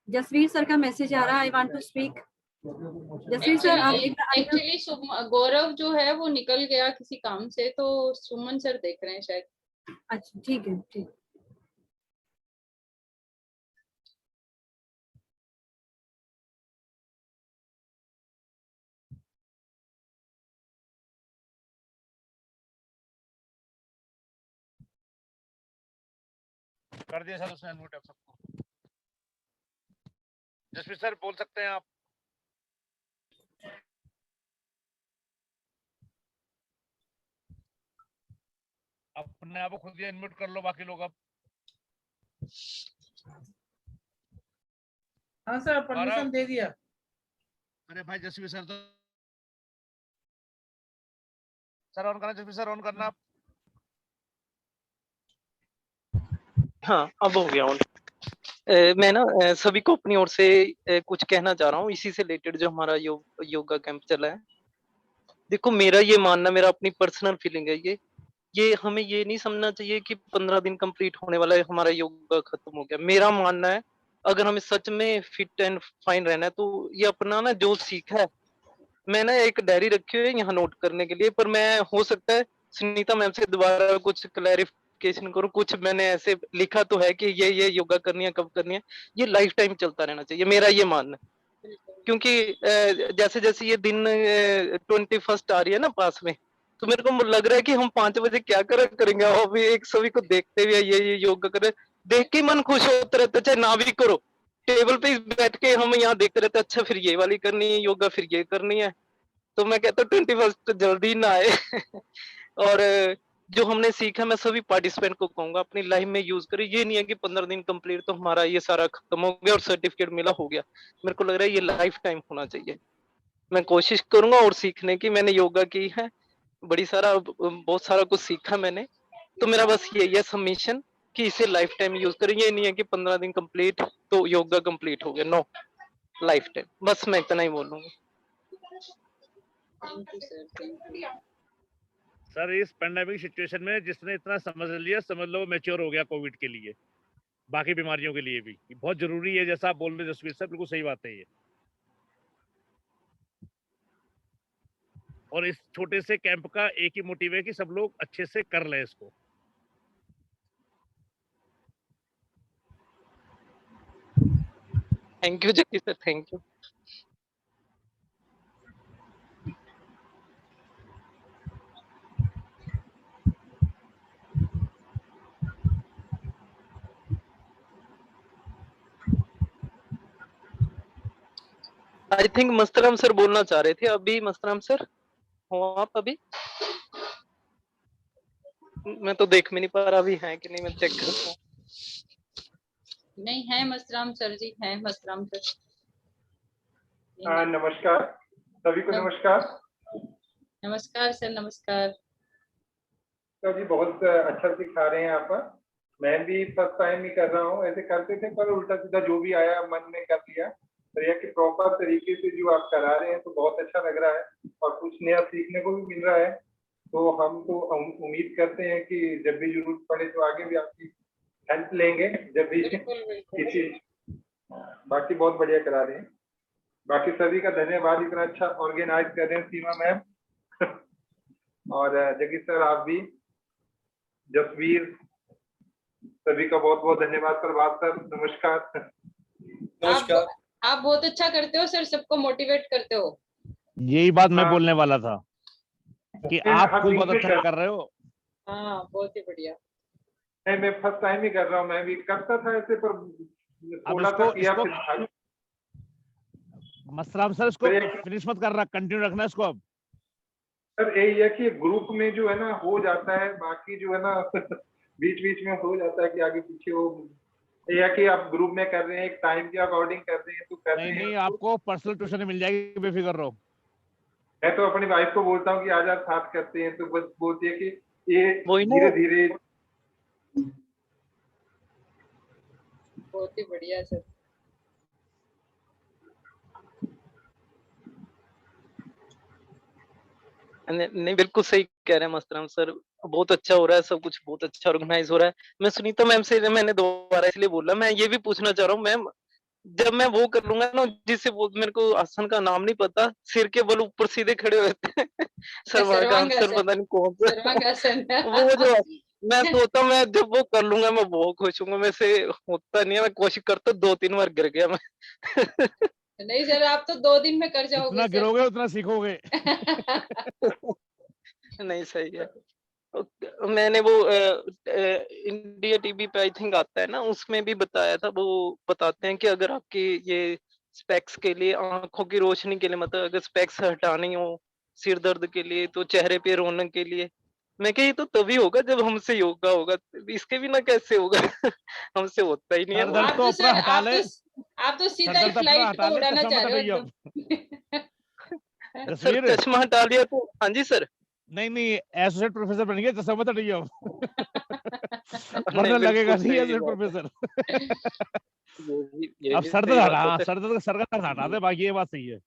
जसवीर सर का मैसेज आ रहा है, I want to speak. Jasvir sir आप एक बार unmute- एक्चुअली गौरव जो है वो निकल गया किसी काम से, तो सुमन सर देख रहे हैं शायद। अच्छा ठीक है, ठीक। कर दिया सर उसने अनम्यूट अब सबको। जसवीर सर बोल सकते हैं आप। अपने आप को खुद ही अनम्यूट कर लो, बाकी लोग अब। हाँ सर, परमिशन दे दिया। अरे भाई जसवीर सर तो सर ऑन करना, जसवीर सर ऑन करना। हाँ अब हो गया ऑन। मैं ना सभी को अपनी ओर से कुछ कहना चाह रहा हूँ इसी से रिलेटेड जो हमारा योगा कैंप चला है। देखो मेरा ये मानना, मेरा अपनी पर्सनल फीलिंग है, ये हमें ये नहीं समझना चाहिए कि 15 दिन कंप्लीट होने वाला है हमारा योगा खत्म हो गया। मेरा मानना है अगर हमें सच में फिट एंड फाइन रहना है तो ये अपना ना जो सीखा है, मैं ना एक डायरी रखी हुई है यहाँ नोट करने के लिए, पर मैं हो सकता है सुनीता मैम से दोबारा कुछ क्लैरिफिकेशन करूँ। कुछ मैंने ऐसे लिखा तो है कि ये योगा करनी है, कब करनी है, ये लाइफ टाइम चलता रहना चाहिए, मेरा ये मानना है। क्योंकि जैसे जैसे ये दिन 21 आ रही है ना पास में, तो मेरे को लग रहा है कि हम 5 बजे क्या करेंगे, और भी एक सभी को देखते हुए ये योगा करे, देख के मन खुश होता रहता, चाहे ना भी करो, टेबल पे बैठ के हम यहाँ देखते रहते, अच्छा फिर ये वाली करनी है योगा, फिर ये करनी है। तो मैं कहता हूँ 21 जल्दी ना आए और जो हमने सीखा मैं सभी पार्टिसिपेंट को कहूंगा अपनी लाइफ में यूज करें। ये नहीं है कि 15 दिन कंप्लीट तो हमारा ये सारा खत्म हो गया और सर्टिफिकेट मिला हो गया। मेरे को लग रहा है ये लाइफ टाइम होना चाहिए। मैं कोशिश करूंगा और सीखने की, मैंने योगा की है बहुत सारा कुछ सीखा मैंने, तो मेरा बस यही है सबमिशन कि इसे लाइफ टाइम यूज करें। ये नहीं है कि 15 दिन कंप्लीट तो योगा कंप्लीट हो गया, नो, लाइफ टाइम। बस मैं इतना ही बोलूंगा। Thank you sir, thank you. Sir इस पेंडेमिक सिचुएशन में जिसने इतना समझ लिया, समझ लो मैच्योर हो गया कोविड के लिए, बाकी बीमारियों के लिए भी बहुत जरूरी है। जैसा आप बोल रहे जसवीर सर, बिल्कुल सही बात है ये। और इस छोटे से कैंप का एक ही मोटिव है कि सब लोग अच्छे से कर लें इसको। Thank you Jakki sir, thank you. I think Mastram sir बोलना चाह रहे थे अभी। मस्तराम सर हो आप अभी? मैं तो देख भी नहीं पा रहा अभी है कि नहीं, मैं चेक करता हूँ। नहीं है मस्तराम सर जी, है मस्तराम सर। नमस्कार सभी को, नमस्कार। नमस्कार सर, नमस्कार। तो जी बहुत अच्छा सिखा रहे हैं आप। मैं भी फर्स्ट टाइम ही कर रहा हूँ, ऐसे करते थे पर उल्टा सीधा जो भी आया मन में कर लिया। तो यह कि प्रॉपर तरीके से जो आप करा रहे हैं तो बहुत अच्छा लग रहा है और कुछ नया सीखने को भी मिल रहा है। तो हम तो उम्मीद करते हैं कि जब भी जरूरत पड़े तो आगे भी आपकी हेल्प लेंगे जब भी किसी। बाकी बहुत बढ़िया करा रहे हैं, बाकी सभी का धन्यवाद, इतना अच्छा ऑर्गेनाइज कर रहे हैं सीमा मैम और जगीर सर, आप भी, जसवीर, सभी का बहुत बहुत धन्यवाद। प्रभात सर नमस्कार। नमस्कार। आप बहुत अच्छा करते हो सर, सबको मोटिवेट करते हो। यही बात मैं हाँ। बोलने वाला था कि आप खुद बहुत अच्छा कर रहे हो हाँ, बहुत ही बढ़िया। नहीं, मैं फर्स्ट टाइम ही कर रहा हूँ, मैं भी करता था ऐसे पर अब थोड़ा सा किया इसको फिर मस्तराम सर, इसको सर, फिनिश मत कर रहा, कंटिन्यू रखना इसको अब। सर यही है कि ग्रुप में जो है ना हो जाता है, बाकी जो है ना बीच बीच में हो जाता है कि आगे पीछे हो, ये है कि आप ग्रुप में कर रहे हैं, एक टाइम के अकॉर्डिंग कर रहे हैं तो कर रहे नहीं हैं नहीं, तो आपको पर्सनल ट्यूशन मिल जाएगी, बेफिक्र रहो। मैं तो अपनी वाइफ को बोलता हूँ कि आज आप साथ करते हैं, तो बस बोलती है कि ये वही ना। धीरे धीरे। बहुत ही बढ़िया सर। नहीं, बिल्कुल सही कह रहे हैं मस्तराम सर, बहुत अच्छा हो रहा है, सब कुछ बहुत अच्छा ऑर्गेनाइज हो रहा है। मैं सुनीता मैम से मैंने दोबारा इसलिए बोला, मैं ये भी पूछना चाह रहा हूँ मैम, जब मैं वो कर लूंगा ना, जिससे वो मेरे को आसन का नाम नहीं पता, सिर के बल ऊपर सीधे खड़े होते हैं सर्वांगासन, सर्वांगासन, पता नहीं कौन सा सर्वांगासन। वो जो मैं सोचता हूँ, मैं जब वो कर लूंगा मैं बहुत खुश हूँ। मैं से होता नहीं है, मैं कोशिश करता 2-3 बार गिर गया मैं नहीं सर, आप तो 2 दिन में कर जाओगे जितना सर। गिरोगे उतना सीखोगे। नहीं, सही है। मैंने वो इंडिया टीवी पे आई थिंक आता है ना, उसमें भी बताया था, वो बताते हैं कि अगर आपके ये स्पेक्स के लिए, आंखों की रोशनी के लिए, मतलब अगर स्पेक्स हटानी हो सिर दर्द के लिए, तो चेहरे पे रौनक के लिए, मैं कहा ये तो तभी होगा जब हमसे योगा होगा, इसके बिना कैसे होगा हमसे होता ही नहीं है सर वो। दर्द आप तो तो अपना सर, हटा ले, आप तो सर सीधा ही दर्द अपना फ्लाइट हटा को ले, उड़ाना चश्मा चाह मत रहे हटाइए हो अब। एकदम। सर जसवीर, चश्मा हटा लिया तो, हाँ जी सर। नहीं नहीं, एसोसिएट प्रोफेसर बन गया, चश्मा मत हटाइए अब। नहीं, वरना लगेगा बिल्कुल नहीं सही एसोसिएट बात है। प्रोफेसर। ये अब भी सर सही दर्द बात हटा, है सर। सर दर्द हटा दे, बाकी ये बात सही है।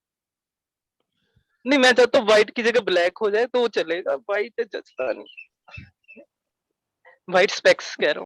नहीं, मैं चाहता हूँ व्हाइट की जगह ब्लैक हो जाए तो वो चलेगा, व्हाइट जचता नहीं। व्हाइट स्पेक्स कह रहा हूँ।